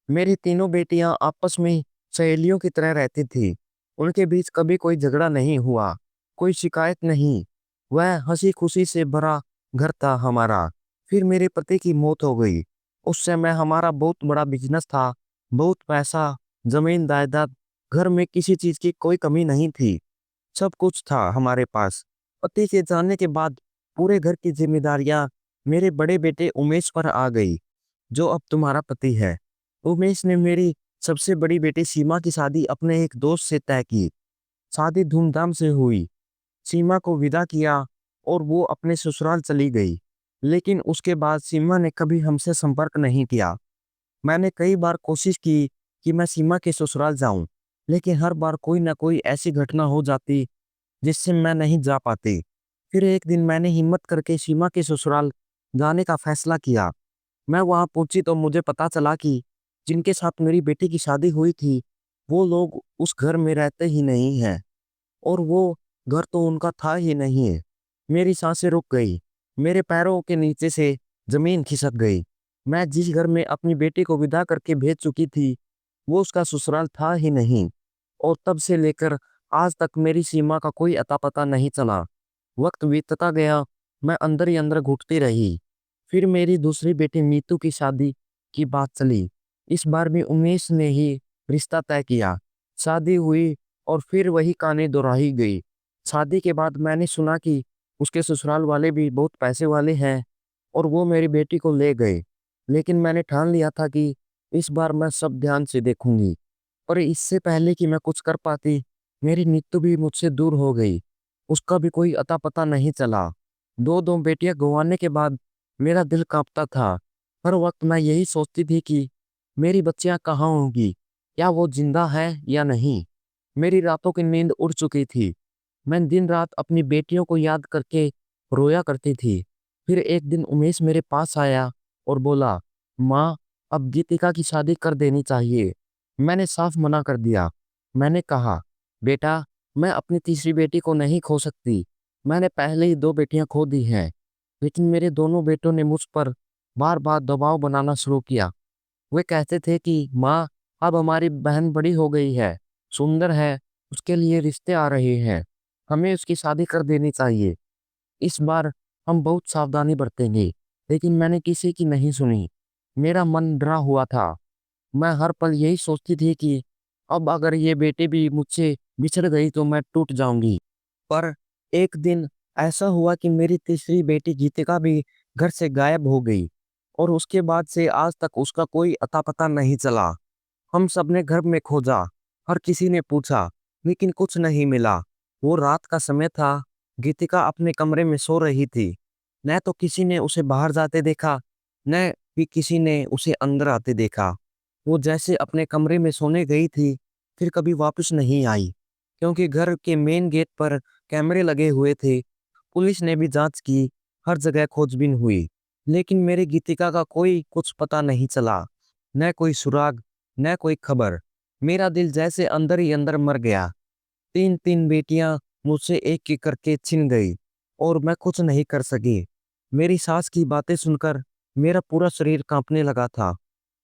मेरी तीनों बेटियां आपस में सहेलियों की तरह रहती थी। उनके बीच कभी कोई झगड़ा नहीं हुआ, कोई शिकायत नहीं। वह हंसी खुशी से भरा घर था हमारा। फिर मेरे पति की मौत हो गई। उस समय हमारा बहुत बड़ा बिजनेस था, बहुत पैसा, जमीन जायदाद, घर में किसी चीज की कोई कमी नहीं थी। सब कुछ था हमारे पास। पति के जाने के बाद पूरे घर की जिम्मेदारियां मेरे बड़े बेटे उमेश पर आ गई, जो अब तुम्हारा पति है। उमेश ने मेरी सबसे बड़ी बेटी सीमा की शादी अपने एक दोस्त से तय की। शादी धूमधाम से हुई। सीमा को विदा किया और वो अपने ससुराल चली गई। लेकिन उसके बाद सीमा ने कभी हमसे संपर्क नहीं किया। मैंने कई बार कोशिश की कि मैं सीमा के ससुराल जाऊं, लेकिन हर बार कोई ना कोई ऐसी घटना हो जाती जिससे मैं नहीं जा पाती। फिर एक दिन मैंने हिम्मत करके सीमा के ससुराल जाने का फैसला किया। मैं वहां पहुंची तो मुझे पता चला कि जिनके साथ मेरी बेटी की शादी हुई थी, वो लोग उस घर में रहते ही नहीं हैं, और वो घर तो उनका था ही नहीं है। मेरी सांसें रुक गई। मेरे पैरों के नीचे से जमीन खिसक गई। मैं जिस घर में अपनी बेटी को विदा करके भेज चुकी थी, वो उसका ससुराल था ही नहीं। और तब से लेकर आज तक मेरी सीमा का कोई अता पता नहीं चला। वक्त बीतता गया, मैं अंदर ही अंदर घुटती रही। फिर मेरी दूसरी बेटी मीतू की शादी की बात चली। इस बार भी उमेश ने ही रिश्ता तय किया। शादी हुई और फिर वही कहानी दोहराई गई। शादी के बाद मैंने सुना कि उसके ससुराल वाले भी बहुत पैसे वाले हैं और वो मेरी बेटी को ले गए। लेकिन मैंने ठान लिया था कि इस बार मैं सब ध्यान से देखूंगी। पर इससे पहले कि मैं कुछ कर पाती, मेरी नीतू भी मुझसे दूर हो गई। उसका भी कोई अता पता नहीं चला। दो दो बेटियां गंवाने के बाद मेरा दिल कांपता था। हर वक्त मैं यही सोचती थी कि मेरी बच्चियां कहाँ होंगी, क्या वो जिंदा है या नहीं। मेरी रातों की नींद उड़ चुकी थी। मैं दिन रात अपनी बेटियों को याद करके रोया करती थी। फिर एक दिन उमेश मेरे पास आया और बोला, माँ, अब गीतिका की शादी कर देनी चाहिए। मैंने साफ मना कर दिया। मैंने कहा, बेटा, मैं अपनी तीसरी बेटी को नहीं खो सकती। मैंने पहले ही दो बेटियां खो दी हैं। लेकिन मेरे दोनों बेटों ने मुझ पर बार बार दबाव बनाना शुरू किया। वे कहते थे कि माँ, अब हमारी बहन बड़ी हो गई है, सुंदर है, उसके लिए रिश्ते आ रहे हैं, हमें उसकी शादी कर देनी चाहिए। इस बार हम बहुत सावधानी बरतेंगे। लेकिन मैंने किसी की नहीं सुनी। मेरा मन डरा हुआ था। मैं हर पल यही सोचती थी कि अब अगर ये बेटी भी मुझसे बिछड़ गई तो मैं टूट जाऊंगी। पर एक दिन ऐसा हुआ कि मेरी तीसरी बेटी गीतिका भी घर से गायब हो गई, और उसके बाद से आज तक उसका कोई अता पता नहीं चला। हम सबने घर में खोजा, हर किसी ने पूछा, लेकिन कुछ नहीं मिला। वो रात का समय था। गीतिका अपने कमरे में सो रही थी। न तो किसी ने उसे बाहर जाते देखा, न भी किसी ने उसे अंदर आते देखा। वो जैसे अपने कमरे में सोने गई थी, फिर कभी वापस नहीं आई। क्योंकि घर के मेन गेट पर कैमरे लगे हुए थे, पुलिस ने भी जांच की, हर जगह खोजबीन हुई, लेकिन मेरी गीतिका का कोई कुछ पता नहीं चला। न कोई सुराग, न कोई खबर। मेरा दिल जैसे अंदर ही अंदर मर गया। तीन तीन बेटियां मुझसे एक एक करके छिन गई, और मैं कुछ नहीं कर सकी। मेरी सास की बातें सुनकर मेरा पूरा शरीर कांपने लगा था।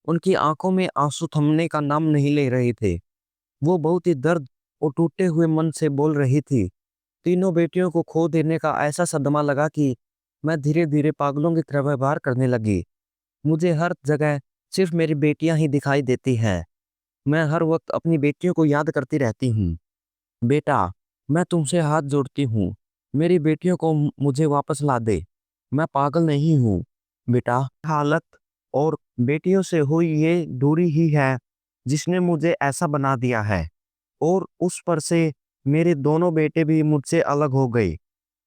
उनकी आंखों में आंसू थमने का नाम नहीं ले रहे थे। वो बहुत ही दर्द और टूटे हुए मन से बोल रही थी। तीनों बेटियों को खो देने का ऐसा सदमा लगा कि मैं धीरे धीरे पागलों की तरह व्यवहार करने लगी। मुझे हर जगह सिर्फ मेरी बेटियां ही दिखाई देती हैं। मैं हर वक्त अपनी बेटियों को याद करती रहती हूँ। बेटा, मैं तुमसे हाथ जोड़ती हूँ, मेरी बेटियों को मुझे वापस ला दे। मैं पागल नहीं हूँ बेटा। हालत और बेटियों से हुई ये दूरी ही है जिसने मुझे ऐसा बना दिया है। और उस पर से मेरे दोनों बेटे भी मुझसे अलग हो गए।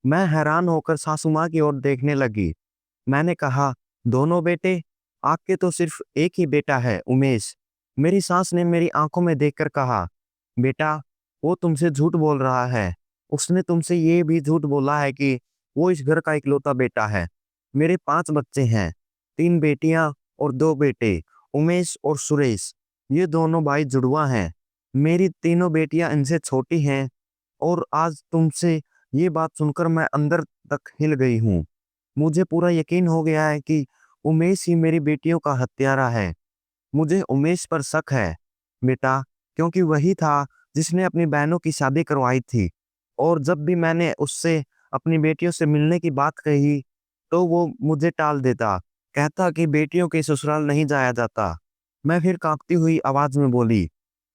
मैं हैरान होकर सासू माँ की ओर देखने लगी। मैंने कहा, दोनों बेटे? आपके तो सिर्फ एक ही बेटा है, उमेश। मेरी सास ने मेरी आंखों में देखकर कहा, बेटा, वो तुमसे झूठ बोल रहा है। उसने तुमसे ये भी झूठ बोला है कि वो इस घर का इकलौता बेटा है। मेरे 5 बच्चे हैं, 3 बेटियां और 2 बेटे, उमेश और सुरेश। ये दोनों भाई जुड़वा हैं। मेरी तीनों बेटियां इनसे छोटी हैं, और आज तुमसे ये बात सुनकर मैं अंदर तक हिल गई हूँ। मुझे पूरा यकीन हो गया है कि उमेश ही मेरी बेटियों का हत्यारा है। मुझे उमेश पर शक है बेटा, क्योंकि वही था जिसने अपनी बहनों की शादी करवाई थी। और जब भी मैंने उससे अपनी बेटियों से मिलने की बात कही, तो वो मुझे टाल देता, कहता कि बेटियों के ससुराल नहीं जाया जाता। मैं फिर काँपती हुई आवाज़ में बोली,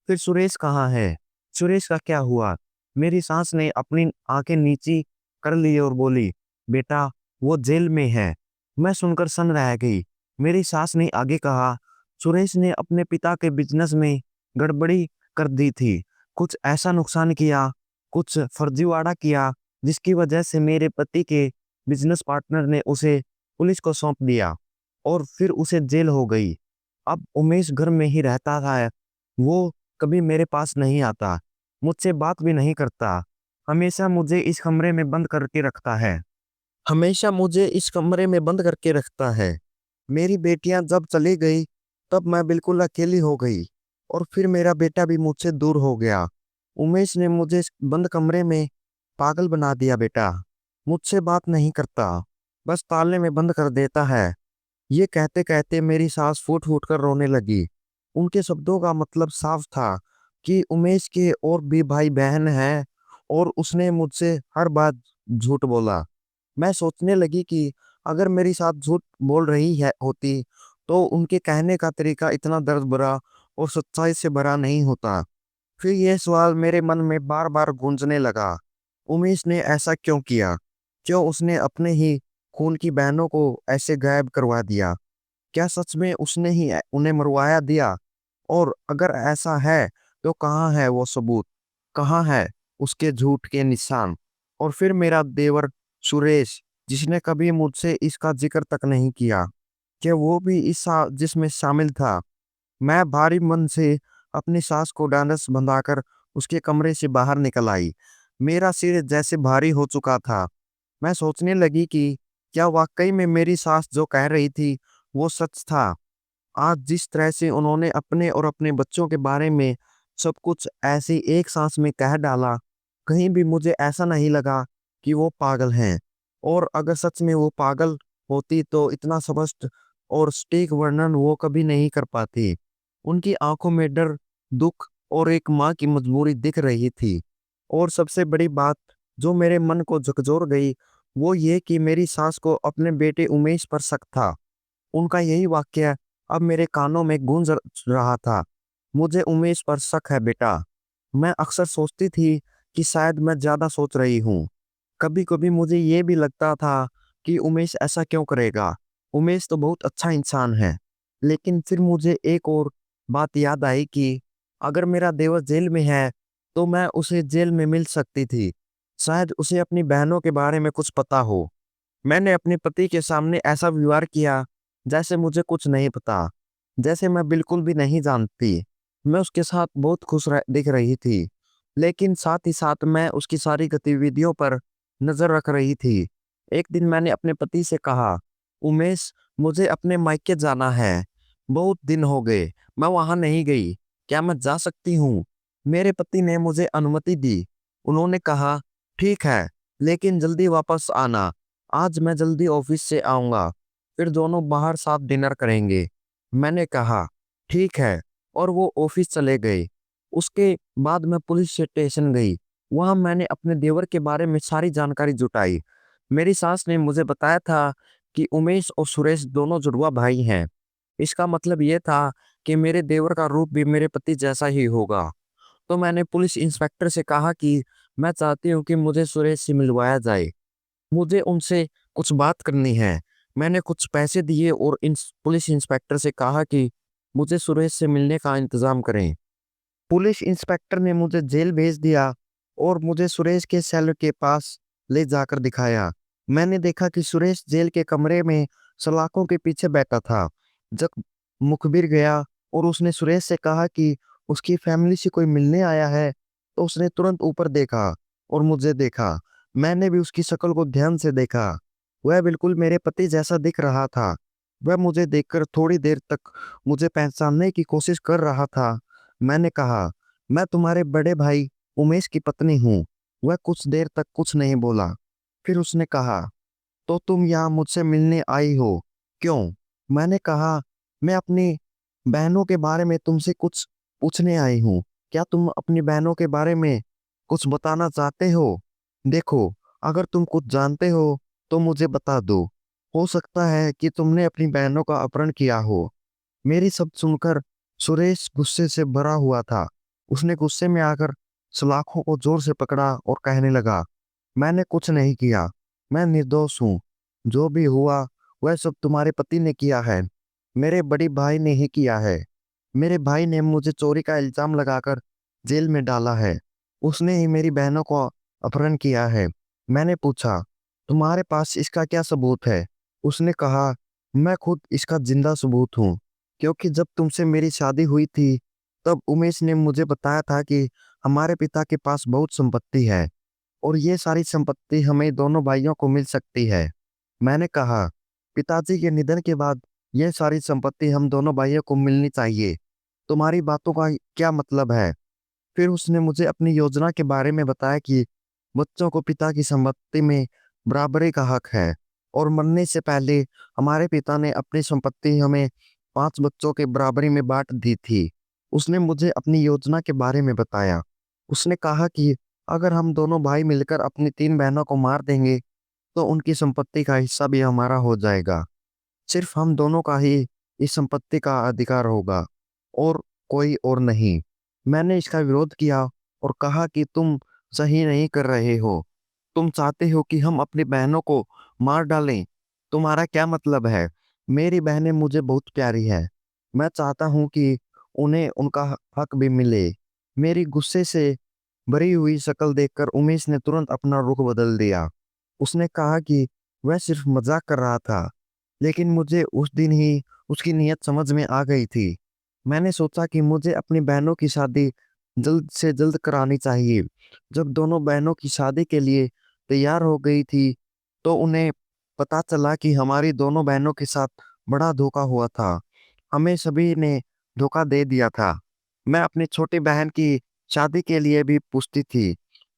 फिर सुरेश कहाँ है? सुरेश का क्या हुआ? मेरी सास ने अपनी आंखें नीची कर ली और बोली, बेटा वो जेल में है। मैं सुनकर सन रह गई। मेरी सास ने आगे कहा, सुरेश ने अपने पिता के बिजनेस में गड़बड़ी कर दी थी। कुछ ऐसा नुकसान किया, कुछ फर्जीवाड़ा किया, जिसकी वजह से मेरे पति के बिजनेस पार्टनर ने उसे पुलिस को सौंप दिया और फिर उसे जेल हो गई। अब उमेश घर में ही रहता था। वो कभी मेरे पास नहीं आता, मुझसे बात भी नहीं करता। हमेशा मुझे इस कमरे में बंद करके रखता है। हमेशा मुझे इस कमरे में बंद करके रखता है। मेरी बेटियां जब चली गई, तब मैं बिल्कुल अकेली हो गई और फिर मेरा बेटा भी मुझसे दूर हो गया। उमेश ने मुझे इस बंद कमरे में पागल बना दिया बेटा। मुझसे बात नहीं करता, बस ताले में बंद कर देता है। ये कहते कहते मेरी सास फूट फूट कर रोने लगी। उनके शब्दों का मतलब साफ था कि उमेश के और भी भाई बहन हैं और उसने मुझसे हर बात झूठ बोला। मैं सोचने लगी कि अगर मेरी सास झूठ बोल रही है होती तो उनके कहने का तरीका इतना दर्द भरा और सच्चाई से भरा नहीं होता। फिर यह सवाल मेरे मन में बार बार गूंजने लगा, उमेश ने ऐसा क्यों किया? क्यों उसने अपने ही खून की बहनों को ऐसे गायब करवा दिया? क्या सच में उसने ही उन्हें मरवाया दिया? और अगर ऐसा है तो कहाँ है वो सबूत? कहाँ है उसके झूठ के निशान? और फिर मेरा देवर सुरेश, जिसने कभी मुझसे इसका जिक्र तक नहीं किया, क्या वो भी जिसमें शामिल था? मैं भारी मन से अपनी सास को ढांढस बंधाकर उसके कमरे से बाहर निकल आई। मेरा सिर जैसे भारी हो चुका था। मैं सोचने लगी कि क्या वाकई में मेरी सास जो कह रही थी वो सच था। आज जिस तरह से उन्होंने अपने और अपने बच्चों के बारे में सब कुछ ऐसी एक सांस में कह डाला, कहीं भी मुझे ऐसा नहीं लगा कि वो पागल हैं। और अगर सच में वो पागल होती तो इतना स्पष्ट और सटीक वर्णन वो कभी नहीं कर पाती। उनकी आंखों में डर, दुख और एक माँ की मजबूरी दिख रही थी। और सबसे बड़ी बात जो मेरे मन को झकझोर गई, वो ये कि मेरी सास को अपने बेटे उमेश पर शक था। उनका यही वाक्य अब मेरे कानों में गूंज रहा था, मुझे उमेश पर शक है बेटा। मैं अक्सर सोचती थी कि शायद मैं ज्यादा सोच रही हूँ। कभी कभी मुझे ये भी लगता था कि उमेश ऐसा क्यों करेगा, उमेश तो बहुत अच्छा इंसान है। लेकिन फिर मुझे एक और बात याद आई कि अगर मेरा देवर जेल में है तो मैं उसे जेल में मिल सकती थी। शायद उसे अपनी बहनों के बारे में कुछ पता हो। मैंने अपने पति के सामने ऐसा व्यवहार किया जैसे मुझे कुछ नहीं पता, जैसे मैं बिल्कुल भी नहीं जानती। मैं उसके साथ बहुत दिख रही थी, लेकिन साथ ही साथ मैं उसकी सारी गतिविधियों पर नजर रख रही थी। एक दिन मैंने अपने पति से कहा, उमेश, मुझे अपने मायके जाना है। बहुत दिन हो गए, मैं वहां नहीं गई। क्या मैं जा सकती हूँ? मेरे पति ने मुझे अनुमति दी। उन्होंने कहा, ठीक है, लेकिन जल्दी वापस आना। आज मैं जल्दी ऑफिस से आऊंगा, फिर दोनों बाहर साथ डिनर करेंगे। मैंने कहा, ठीक है, और वो ऑफिस चले गए। उसके बाद मैं पुलिस स्टेशन गई। वहां मैंने अपने देवर के बारे में सारी जानकारी जुटाई। मेरी सास ने मुझे बताया था कि उमेश और सुरेश दोनों जुड़वा भाई हैं। इसका मतलब ये था कि मेरे देवर का रूप भी मेरे पति जैसा ही होगा। तो मैंने पुलिस इंस्पेक्टर से कहा कि मैं चाहती हूँ कि मुझे सुरेश से मिलवाया जाए। मुझे उनसे कुछ बात करनी है। मैंने कुछ पैसे दिए और पुलिस इंस्पेक्टर से कहा कि मुझे सुरेश से मिलने का इंतजाम करें। पुलिस इंस्पेक्टर ने मुझे जेल भेज दिया और मुझे सुरेश के सेल के पास ले जाकर दिखाया। मैंने देखा कि सुरेश जेल के कमरे में सलाखों के पीछे बैठा था। जब मुखबिर गया और उसने सुरेश से कहा कि उसकी फैमिली से कोई मिलने आया है, तो उसने तुरंत ऊपर देखा और मुझे देखा। मैंने भी उसकी शक्ल को ध्यान से देखा। वह बिल्कुल मेरे पति जैसा दिख रहा था। वह मुझे देखकर थोड़ी देर तक मुझे पहचानने की कोशिश कर रहा था। मैंने कहा, मैं तुम्हारे बड़े भाई उमेश की पत्नी हूँ। वह कुछ देर तक कुछ नहीं बोला। फिर उसने कहा, तो तुम यहाँ मुझसे मिलने आई हो, क्यों? मैंने कहा, मैं अपनी बहनों के बारे में तुमसे कुछ पूछने आई हूँ। क्या तुम अपनी बहनों के बारे में कुछ बताना चाहते हो? देखो, अगर तुम कुछ जानते हो तो मुझे बता दो। हो सकता है कि तुमने अपनी बहनों का अपहरण किया हो। मेरी शब्द सुनकर सुरेश गुस्से से भरा हुआ था। उसने गुस्से में आकर सलाखों को जोर से पकड़ा और कहने लगा, मैंने कुछ नहीं किया। मैं निर्दोष हूँ। जो भी हुआ वह सब तुम्हारे पति ने किया है। मेरे बड़े भाई ने ही किया है। मेरे भाई ने मुझे चोरी का इल्जाम लगाकर जेल में डाला है। उसने ही मेरी बहनों को अपहरण किया है। मैंने पूछा, तुम्हारे पास इसका क्या सबूत है? उसने कहा, मैं खुद इसका जिंदा सबूत हूँ। क्योंकि जब तुमसे मेरी शादी हुई थी तब उमेश ने मुझे बताया था कि हमारे पिता के पास बहुत संपत्ति है और ये सारी संपत्ति हमें दोनों भाइयों को मिल सकती है। मैंने कहा, पिताजी के निधन के बाद ये सारी संपत्ति हम दोनों भाइयों को मिलनी चाहिए। तुम्हारी बातों का क्या मतलब है? फिर उसने मुझे अपनी योजना के बारे में बताया कि बच्चों को पिता की संपत्ति में बराबरी का हक है और मरने से पहले हमारे पिता ने अपनी संपत्ति हमें 5 बच्चों के बराबरी में बांट दी थी। उसने मुझे अपनी योजना के बारे में बताया। उसने कहा कि अगर हम दोनों भाई मिलकर अपनी 3 बहनों को मार देंगे तो उनकी संपत्ति का हिस्सा भी हमारा हो जाएगा। सिर्फ हम दोनों का ही इस संपत्ति का अधिकार होगा और कोई और नहीं। मैंने इसका विरोध किया और कहा कि तुम सही नहीं कर रहे हो। तुम चाहते हो कि हम अपनी बहनों को मार डालें। तुम्हारा क्या मतलब है? मेरी बहनें मुझे बहुत प्यारी है। मैं चाहता हूं कि उन्हें उनका हक भी मिले। मेरी गुस्से से भरी हुई शक्ल देखकर उमेश ने तुरंत अपना रुख बदल दिया। उसने कहा कि वह सिर्फ मजाक कर रहा था, लेकिन मुझे उस दिन ही उसकी नीयत समझ में आ गई थी। मैंने सोचा कि मुझे अपनी बहनों की शादी जल्द से जल्द करानी चाहिए। जब दोनों बहनों की शादी के लिए तैयार हो गई थी तो उन्हें पता चला कि हमारी दोनों बहनों के साथ बड़ा धोखा हुआ था। हमें सभी ने धोखा दे दिया था। मैं अपनी छोटी बहन की शादी के लिए भी पूछती थी,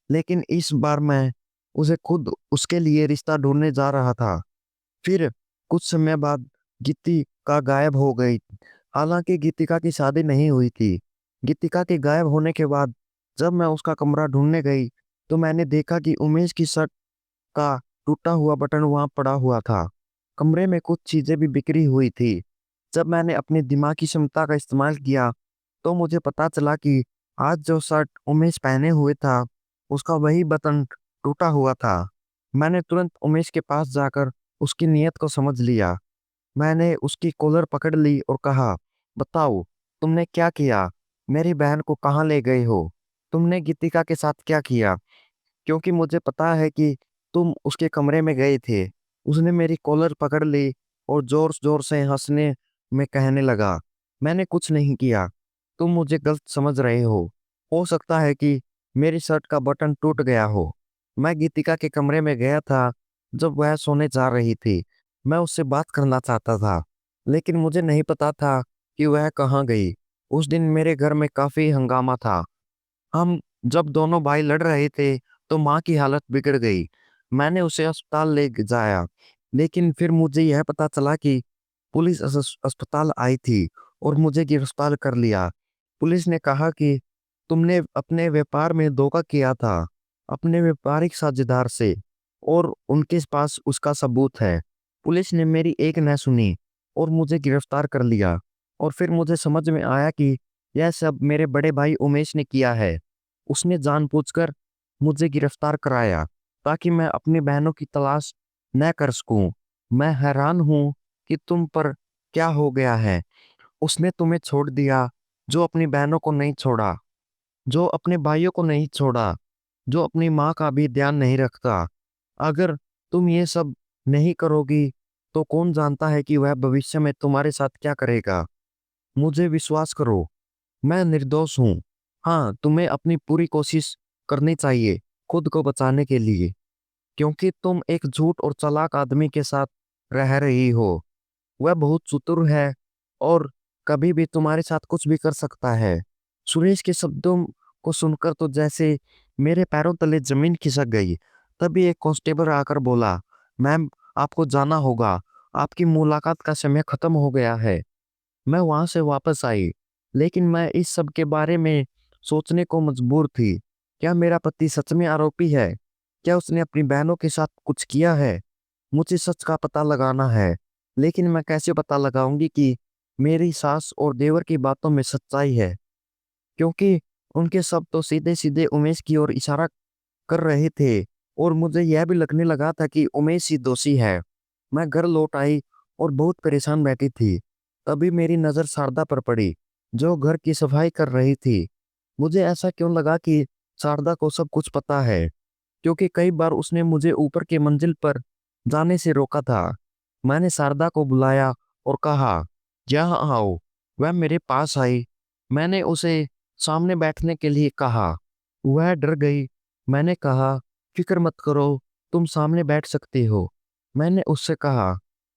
लेकिन इस बार मैं उसे खुद उसके लिए रिश्ता ढूंढने जा रहा था। फिर कुछ समय बाद गीतिका गायब हो गई। हालांकि गीतिका की शादी नहीं हुई थी। गीतिका के गायब होने के बाद जब मैं उसका कमरा ढूंढने गई तो मैंने देखा कि उमेश की शर्ट का टूटा हुआ बटन वहां पड़ा हुआ था। कमरे में कुछ चीजें भी बिखरी हुई थी। जब मैंने अपनी दिमाग की क्षमता का इस्तेमाल किया तो मुझे पता चला कि आज जो शर्ट उमेश पहने हुए था उसका वही बटन टूटा हुआ था। मैंने तुरंत उमेश के पास जाकर उसकी नीयत को समझ लिया। मैंने उसकी कॉलर पकड़ ली और कहा, बताओ, तुमने क्या किया? मेरी बहन को कहाँ ले गए हो? तुमने गीतिका के साथ क्या किया? क्योंकि मुझे पता है कि तुम उसके कमरे में गए थे। उसने मेरी कॉलर पकड़ ली और जोर जोर से हंसने में कहने लगा, मैंने कुछ नहीं किया। तुम मुझे गलत समझ रहे हो। हो सकता है कि मेरी शर्ट का बटन टूट गया हो। मैं गीतिका के कमरे में गया था जब वह सोने जा रही थी। मैं उससे बात करना चाहता था, लेकिन मुझे नहीं पता था कि वह कहाँ गई। उस दिन मेरे घर में काफी हंगामा था। हम जब दोनों भाई लड़ रहे थे तो माँ की हालत बिगड़ गई। मैंने उसे अस्पताल ले जाया, लेकिन फिर मुझे यह पता चला कि पुलिस अस्पताल आई थी और मुझे गिरफ्तार कर लिया। पुलिस ने कहा कि तुमने अपने व्यापार में धोखा किया था अपने व्यापारिक साझेदार से और उनके पास उसका सबूत है। पुलिस ने मेरी एक न सुनी और मुझे गिरफ्तार कर लिया। और फिर मुझे समझ में आया कि यह सब मेरे बड़े भाई उमेश ने किया है। उसने जानबूझकर मुझे गिरफ्तार कराया ताकि मैं अपनी बहनों की तलाश न कर सकूं। मैं हैरान हूं कि तुम पर क्या हो गया है। उसने तुम्हें छोड़ दिया, जो अपनी बहनों को नहीं छोड़ा, जो अपने भाइयों को नहीं छोड़ा, जो अपनी माँ का भी ध्यान नहीं रखता। अगर तुम ये सब नहीं करोगी तो कौन जानता है कि वह भविष्य में तुम्हारे साथ क्या करेगा। मुझे विश्वास करो, मैं निर्दोष हूँ। हाँ, तुम्हें अपनी पूरी कोशिश करनी चाहिए खुद को बचाने के लिए, क्योंकि तुम एक झूठ और चालाक आदमी के साथ रह रही हो। वह बहुत चतुर है और कभी भी तुम्हारे साथ कुछ भी कर सकता है। सुरेश के शब्दों को सुनकर तो जैसे मेरे पैरों तले जमीन खिसक गई। तभी एक कांस्टेबल आकर बोला, मैम, आपको जाना होगा, आपकी मुलाकात का समय खत्म हो गया है। मैं वहां से वापस आई, लेकिन मैं इस सब के बारे में सोचने को मजबूर थी। क्या मेरा पति सच में आरोपी है? क्या उसने अपनी बहनों के साथ कुछ किया है? मुझे सच का पता लगाना है, लेकिन मैं कैसे पता लगाऊंगी कि मेरी सास और देवर की बातों में सच्चाई है? क्योंकि उनके शब्द तो सीधे सीधे उमेश की ओर इशारा कर रहे थे और मुझे यह भी लगने लगा था कि उमेश ही दोषी है। मैं घर लौट आई और बहुत परेशान बैठी थी। तभी मेरी नज़र शारदा पर पड़ी, जो घर की सफाई कर रही थी। मुझे ऐसा क्यों लगा कि शारदा को सब कुछ पता है, क्योंकि कई बार उसने मुझे ऊपर के मंजिल पर जाने से रोका था। मैंने शारदा को बुलाया और कहा, यहाँ आओ। वह मेरे पास आई। मैंने उसे सामने बैठने के लिए कहा। वह डर गई। मैंने कहा, फिक्र मत करो, तुम सामने बैठ सकते हो। मैंने उससे कहा,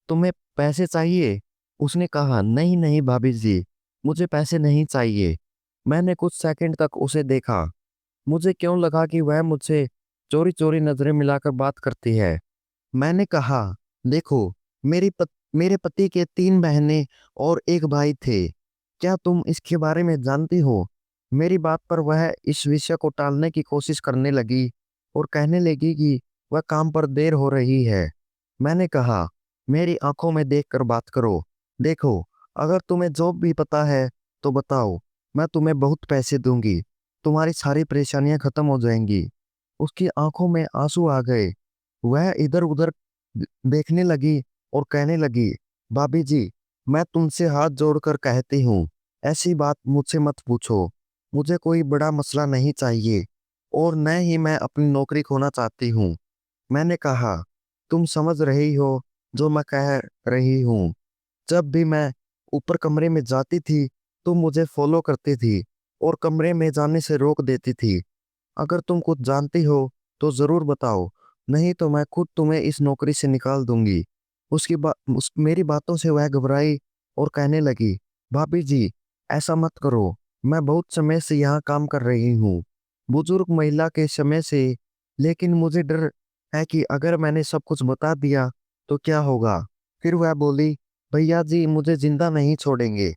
तुम्हें पैसे चाहिए? उसने कहा, नहीं नहीं भाभी जी, मुझे पैसे नहीं चाहिए। मैंने कुछ सेकंड तक उसे देखा। मुझे क्यों लगा कि वह मुझसे चोरी चोरी नजरें मिलाकर बात करती है। मैंने कहा, देखो, मेरे पति के 3 बहनें और एक भाई थे। क्या तुम इसके बारे में जानती हो? मेरी बात पर वह इस विषय को टालने की कोशिश करने लगी और कहने लगी कि वह काम पर देर हो रही है। मैंने कहा, मेरी आंखों में देखकर बात करो। देखो, अगर तुम्हें जो भी पता है तो बताओ, मैं तुम्हें बहुत पैसे दूंगी। तुम्हारी सारी परेशानियां खत्म हो जाएंगी। उसकी आंखों में आंसू आ गए। वह इधर उधर देखने लगी और कहने लगी, भाभी जी, मैं तुमसे हाथ जोड़कर कहती हूँ, ऐसी बात मुझसे मत पूछो। मुझे कोई बड़ा मसला नहीं चाहिए और न ही मैं अपनी नौकरी खोना चाहती हूँ। मैंने कहा, तुम समझ रही हो जो मैं कह रही हूँ? जब भी मैं ऊपर कमरे में जाती थी तुम मुझे फॉलो करती थी और कमरे में जाने से रोक देती थी। अगर तुम कुछ जानती हो तो जरूर बताओ, नहीं तो मैं खुद तुम्हें इस नौकरी से निकाल दूंगी। मेरी बातों से वह घबराई और कहने लगी, भाभी जी, ऐसा मत करो। मैं बहुत समय से यहाँ काम कर रही हूँ, बुजुर्ग महिला के समय से। लेकिन मुझे डर है कि अगर मैंने सब कुछ बता दिया तो क्या होगा। फिर वह बोली, भैया जी मुझे जिंदा नहीं छोड़ेंगे।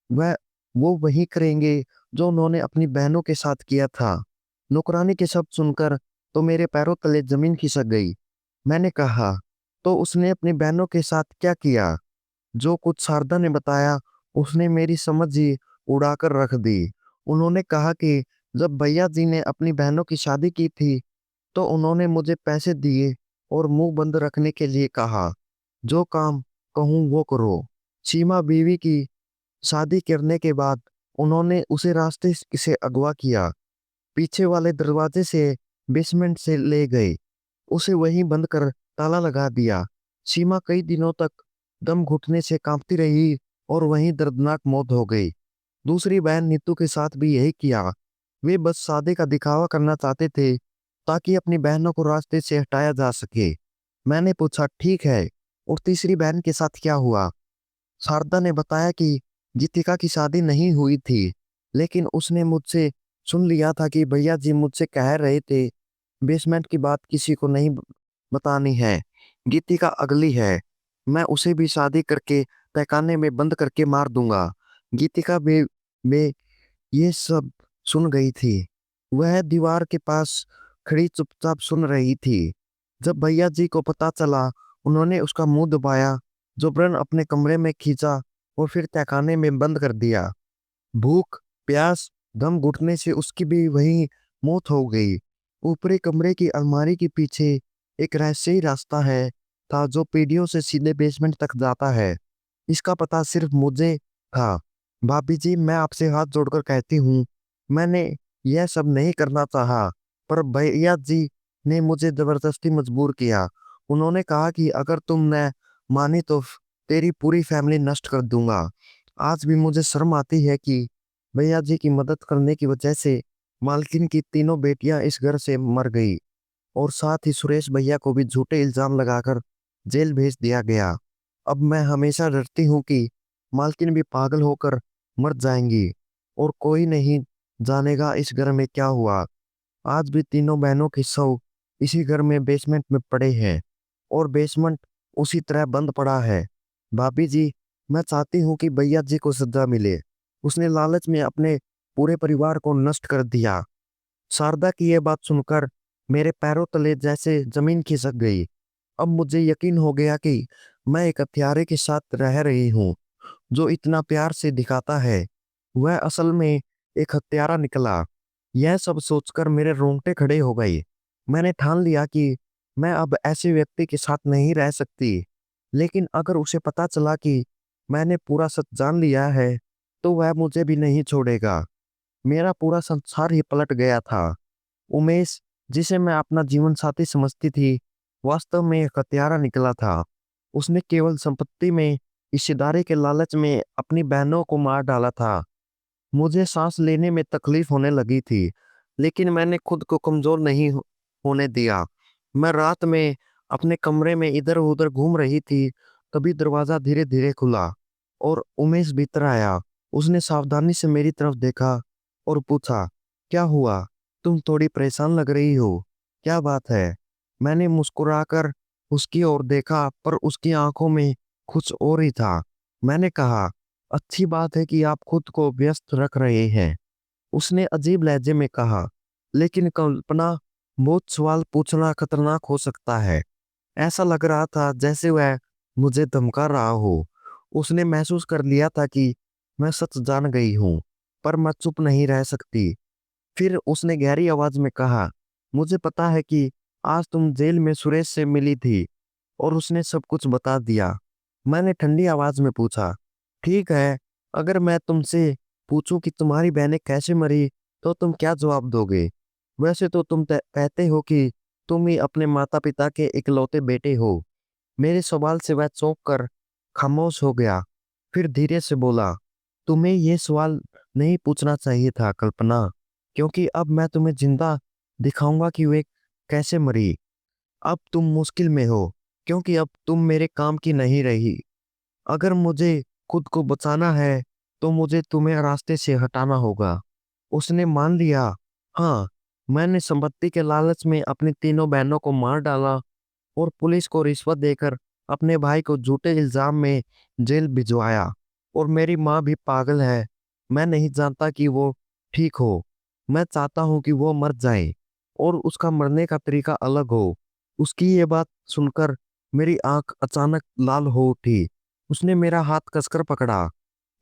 वह वो वही करेंगे जो उन्होंने अपनी बहनों के साथ किया था। नौकरानी के शब्द सुनकर तो मेरे पैरों तले जमीन खिसक गई। मैंने कहा, तो उसने अपनी बहनों के साथ क्या किया? जो कुछ शारदा ने बताया उसने मेरी समझ ही उड़ाकर रख दी। उन्होंने कहा कि जब भैया जी ने अपनी बहनों की शादी की थी तो उन्होंने मुझे पैसे दिए और मुंह बंद रखने के लिए कहा, जो काम कहूँ वो करो। सीमा बीवी की शादी करने के बाद उन्होंने उसे रास्ते से अगवा किया, पीछे वाले दरवाजे से बेसमेंट से ले गए, उसे वहीं बंद कर ताला लगा दिया। सीमा कई दिनों तक दम घुटने से कांपती रही और वहीं दर्दनाक मौत हो गई। दूसरी बहन नीतू के साथ भी यही किया। वे बस शादी का दिखावा करना चाहते थे ताकि अपनी बहनों को रास्ते से हटाया जा सके। मैंने पूछा, ठीक है, और तीसरी बहन के साथ क्या हुआ? शारदा ने बताया कि गीतिका की शादी नहीं हुई थी, लेकिन उसने मुझसे सुन लिया था कि भैया जी मुझसे कह रहे थे बेसमेंट की बात किसी को नहीं बतानी है। गीतिका अगली है, मैं उसे भी शादी करके तहखाने में बंद करके मार दूंगा। गीतिका बे ये सब सुन गई थी। वह दीवार के पास खड़ी चुपचाप सुन रही थी। जब भैया जी को पता चला उन्होंने उसका मुंह दबाया, जबरन अपने कमरे में खींचा और फिर तहखाने में बंद कर दिया। भूख, प्यास, दम घुटने से उसकी भी वही मौत हो गई। ऊपरी कमरे की अलमारी के पीछे एक रहस्यमय रास्ता है था जो पीढ़ियों से सीधे बेसमेंट तक जाता है। इसका पता सिर्फ मुझे था। भाभी जी, मैं आपसे हाथ जोड़कर कहती हूँ, मैंने यह सब नहीं करना चाहा, पर भैया जी ने मुझे जबरदस्ती मजबूर किया। उन्होंने कहा कि अगर तुम न मानी तो तेरी पूरी फैमिली नष्ट कर दूंगा। आज भी मुझे शर्म आती है कि भैया जी की मदद करने की वजह से मालकिन की तीनों बेटियां इस घर से मर गई और साथ ही सुरेश भैया को भी झूठे इल्जाम लगाकर जेल भेज दिया गया। अब मैं हमेशा डरती हूँ कि मालकिन भी पागल होकर मर जाएंगी और कोई नहीं जानेगा इस घर में क्या हुआ। आज भी तीनों बहनों के शव इसी घर में बेसमेंट में पड़े हैं और बेसमेंट उसी तरह बंद पड़ा है। भाभी जी, मैं चाहती हूँ कि भैया जी को सजा मिले। उसने लालच में अपने पूरे परिवार को नष्ट कर दिया। शारदा की यह बात सुनकर मेरे पैरों तले जैसे जमीन खिसक गई। अब मुझे यकीन हो गया कि मैं एक हत्यारे के साथ रह रही हूँ जो इतना प्यार से दिखाता है वह असल में एक हत्यारा निकला। यह सब सोचकर मेरे रोंगटे खड़े हो गए। मैंने ठान लिया कि मैं अब ऐसे व्यक्ति के साथ नहीं रह सकती। लेकिन अगर उसे पता चला कि मैंने पूरा सच जान लिया है तो वह मुझे भी नहीं छोड़ेगा। मेरा पूरा संसार ही पलट गया था। उमेश, जिसे मैं अपना जीवन साथी समझती थी, वास्तव में एक हत्यारा निकला था। उसने केवल संपत्ति में, हिस्सेदारी के लालच में अपनी बहनों को मार डाला था। मुझे सांस लेने में तकलीफ होने लगी थी, लेकिन मैंने खुद को कमजोर नहीं होने दिया। मैं रात में अपने कमरे में इधर उधर घूम रही थी, तभी दरवाजा धीरे धीरे खुला और उमेश भीतर आया। उसने सावधानी से मेरी तरफ देखा और पूछा, क्या हुआ? तुम थोड़ी परेशान लग रही हो। क्या बात है? मैंने मुस्कुराकर उसकी ओर देखा, पर उसकी आंखों में कुछ और ही था। मैंने कहा, अच्छी बात है कि आप खुद को व्यस्त रख रहे हैं। उसने अजीब लहजे में कहा, लेकिन कल्पना, बहुत सवाल पूछना खतरनाक हो सकता है। ऐसा लग रहा था जैसे वह मुझे धमका रहा हो। उसने महसूस कर लिया था कि मैं सच जान गई हूँ, पर मैं चुप नहीं रह सकती। फिर उसने गहरी आवाज में कहा, मुझे पता है कि आज तुम जेल में सुरेश से मिली थी। और उसने सब कुछ बता दिया। मैंने ठंडी आवाज में पूछा, ठीक है, अगर मैं तुमसे पूछूं कि तुम्हारी बहनें कैसे मरी तो तुम क्या जवाब दोगे? वैसे तो तुम कहते हो कि तुम ही अपने माता पिता के इकलौते बेटे हो। मेरे सवाल से वह चौंक कर खामोश हो गया। फिर धीरे से बोला, तुम्हें यह सवाल नहीं पूछना चाहिए था कल्पना, क्योंकि अब मैं तुम्हें जिंदा दिखाऊंगा कि वे कैसे मरी। अब तुम मुश्किल में हो, क्योंकि अब तुम मेरे काम की नहीं रही। अगर मुझे खुद को बचाना है तो मुझे तुम्हें रास्ते से हटाना होगा। उसने मान लिया। हाँ, मैंने संपत्ति के लालच में अपनी तीनों बहनों को मार डाला और पुलिस को रिश्वत देकर अपने भाई को झूठे इल्जाम में जेल भिजवाया। और मेरी माँ भी पागल है। मैं नहीं जानता कि वो ठीक हो। मैं चाहता हूँ कि वो मर जाए और उसका मरने का तरीका अलग हो। उसकी ये बात सुनकर मेरी आंख अचानक लाल हो उठी। उसने मेरा हाथ कसकर पकड़ा।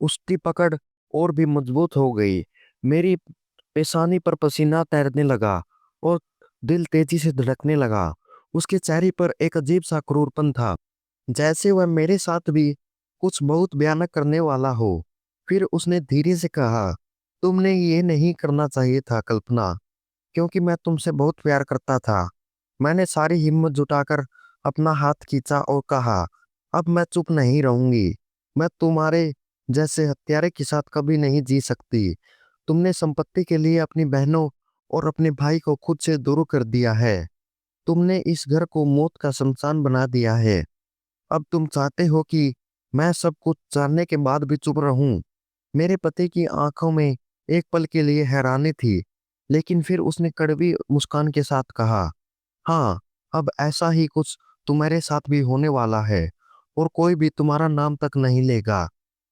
उसकी पकड़ और भी मजबूत हो गई। मेरी पेशानी पर पसीना तैरने लगा और दिल तेजी से धड़कने लगा। उसके चेहरे पर एक अजीब सा क्रूरपन था, जैसे वह मेरे साथ भी कुछ बहुत भयानक करने वाला हो। फिर उसने धीरे से कहा, तुमने ये नहीं करना चाहिए था कल्पना, क्योंकि मैं तुमसे बहुत प्यार करता था। मैंने सारी हिम्मत जुटाकर अपना हाथ खींचा और कहा, अब मैं चुप नहीं रहूंगी। मैं तुम्हारे जैसे हत्यारे के साथ कभी नहीं जी सकती। तुमने संपत्ति के लिए अपनी बहनों और अपने भाई को खुद से दूर कर दिया है। तुमने इस घर को मौत का शमशान बना दिया है। अब तुम चाहते हो कि मैं सब कुछ जानने के बाद भी चुप रहूं। मेरे पति की आंखों में एक पल के लिए हैरानी थी, लेकिन फिर उसने कड़वी मुस्कान के साथ कहा, हाँ, अब ऐसा ही कुछ तुम्हारे साथ भी होने वाला है और कोई भी तुम्हारा नाम तक नहीं लेगा।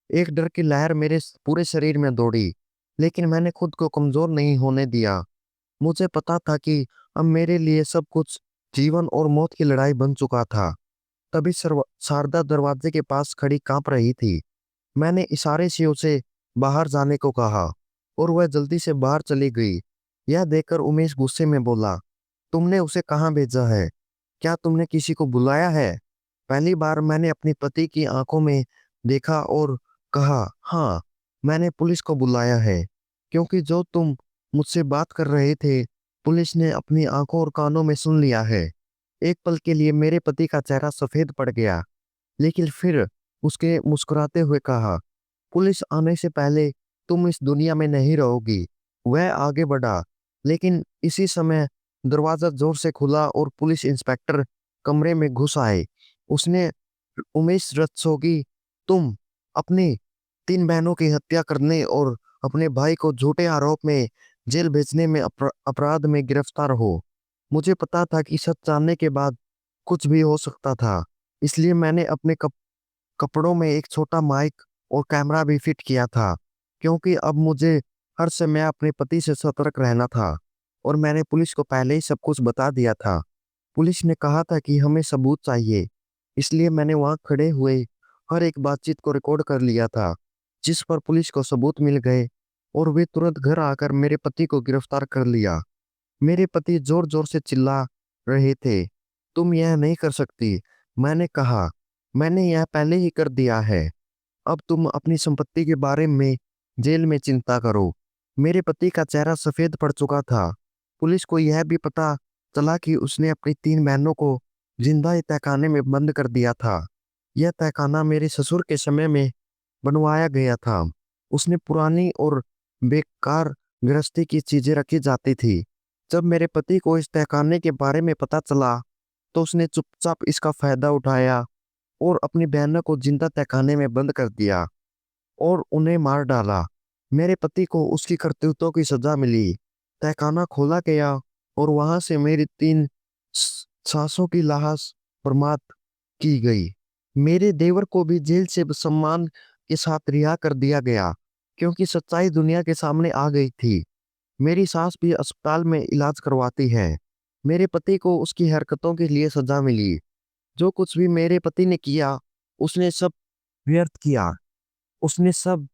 एक डर की लहर मेरे पूरे शरीर में दौड़ी, लेकिन मैंने खुद को कमजोर नहीं होने दिया। मुझे पता था कि अब मेरे लिए सब कुछ जीवन और मौत की लड़ाई बन चुका था। तभी शारदा दरवाजे के पास खड़ी कांप रही थी। मैंने इशारे से उसे बाहर जाने को कहा और वह जल्दी से बाहर चली गई। यह देखकर उमेश गुस्से में बोला, तुमने उसे कहाँ भेजा है? क्या तुमने किसी को बुलाया है? पहली बार मैंने अपनी पति की आंखों में देखा और कहा, हाँ, मैंने पुलिस को बुलाया है, क्योंकि जो तुम मुझसे बात कर रहे थे पुलिस ने अपनी आंखों और कानों में सुन लिया है। एक पल के लिए मेरे पति का चेहरा सफेद पड़ गया, लेकिन फिर उसके मुस्कुराते हुए कहा, पुलिस आने से पहले तुम इस दुनिया में नहीं रहोगी। वह आगे बढ़ा, लेकिन इसी समय दरवाजा जोर से खुला और पुलिस इंस्पेक्टर कमरे में घुस आए। उसने, उमेश रत्सोगी, तुम अपनी तीन बहनों की हत्या करने और अपने भाई को झूठे आरोप में जेल भेजने में अपराध में गिरफ्तार हो। मुझे पता था कि सच जानने के बाद कुछ भी हो सकता था, इसलिए मैंने अपने कपड़ों में एक छोटा माइक और कैमरा भी फिट किया था, क्योंकि अब मुझे हर समय अपने पति से सतर्क रहना था। और मैंने पुलिस को पहले ही सब कुछ बता दिया था। पुलिस ने कहा था कि हमें सबूत चाहिए, इसलिए मैंने वहां खड़े हुए हर एक बातचीत को रिकॉर्ड कर लिया था, जिस पर पुलिस को सबूत मिल गए और वे तुरंत घर आकर मेरे पति को गिरफ्तार कर लिया। मेरे पति जोर जोर से चिल्ला रहे थे, तुम यह नहीं कर सकती। मैंने कहा, मैंने यह पहले ही कर दिया है। अब तुम अपनी संपत्ति के बारे में जेल में चिंता करो। मेरे पति का चेहरा सफेद पड़ चुका था। पुलिस को यह भी पता चला कि उसने अपनी 3 बहनों को जिंदा ही तहखाने में बंद कर दिया था। यह तहखाना मेरे ससुर के समय में बनवाया गया था। उसने पुरानी और बेकार गृहस्थी की चीजें रखी जाती थी। जब मेरे पति को इस तहखाने के बारे में पता चला तो उसने चुपचाप इसका फायदा उठाया और अपनी बहनों को जिंदा तहखाने में बंद कर दिया और उन्हें मार डाला। मेरे पति को उसकी करतूतों की सजा मिली। तहखाना खोला गया और वहां से मेरी 3 सासों की लाश बरामद की गई। मेरे देवर को भी जेल से सम्मान के साथ रिहा कर दिया गया, क्योंकि सच्चाई दुनिया के सामने आ गई थी। मेरी सास भी अस्पताल में इलाज करवाती है। मेरे पति को उसकी हरकतों के लिए सजा मिली। जो कुछ भी मेरे पति ने किया, उसने सब व्यर्थ किया। उसने सब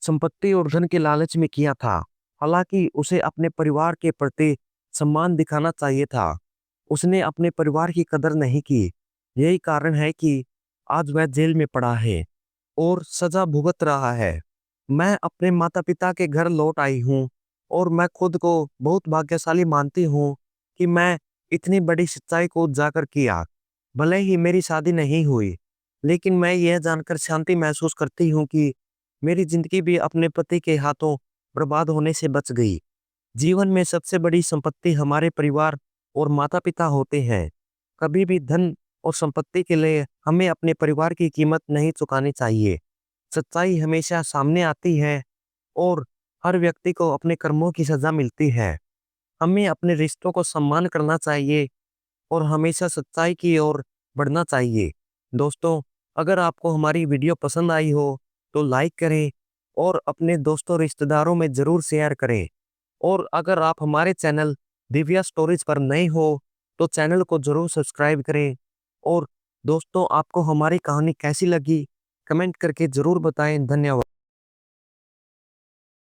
संपत्ति और धन के लालच में किया था। हालांकि उसे अपने परिवार के प्रति सम्मान दिखाना चाहिए था। उसने अपने परिवार की कदर नहीं की। यही कारण है कि आज वह जेल में पड़ा है और सजा भुगत रहा है। मैं अपने माता पिता के घर लौट आई हूँ और मैं खुद को बहुत भाग्यशाली मानती हूँ कि मैं इतनी बड़ी सच्चाई को उजागर किया। भले ही मेरी शादी नहीं हुई, लेकिन मैं यह जानकर शांति महसूस करती हूँ कि मेरी जिंदगी भी अपने पति के हाथों बर्बाद होने से बच गई। जीवन में सबसे बड़ी संपत्ति हमारे परिवार और माता पिता होते हैं। कभी भी धन और संपत्ति के लिए हमें अपने परिवार की कीमत नहीं चुकानी चाहिए। सच्चाई हमेशा सामने आती है और हर व्यक्ति को अपने कर्मों की सजा मिलती है। हमें अपने रिश्तों को सम्मान करना चाहिए और हमेशा सच्चाई की ओर बढ़ना चाहिए। दोस्तों, अगर आपको हमारी वीडियो पसंद आई हो तो लाइक करें और अपने दोस्तों रिश्तेदारों में ज़रूर शेयर करें। और अगर आप हमारे चैनल दिव्या स्टोरीज पर नए हो तो चैनल को ज़रूर सब्सक्राइब करें। और दोस्तों, आपको हमारी कहानी कैसी लगी कमेंट करके ज़रूर बताएं। धन्यवाद।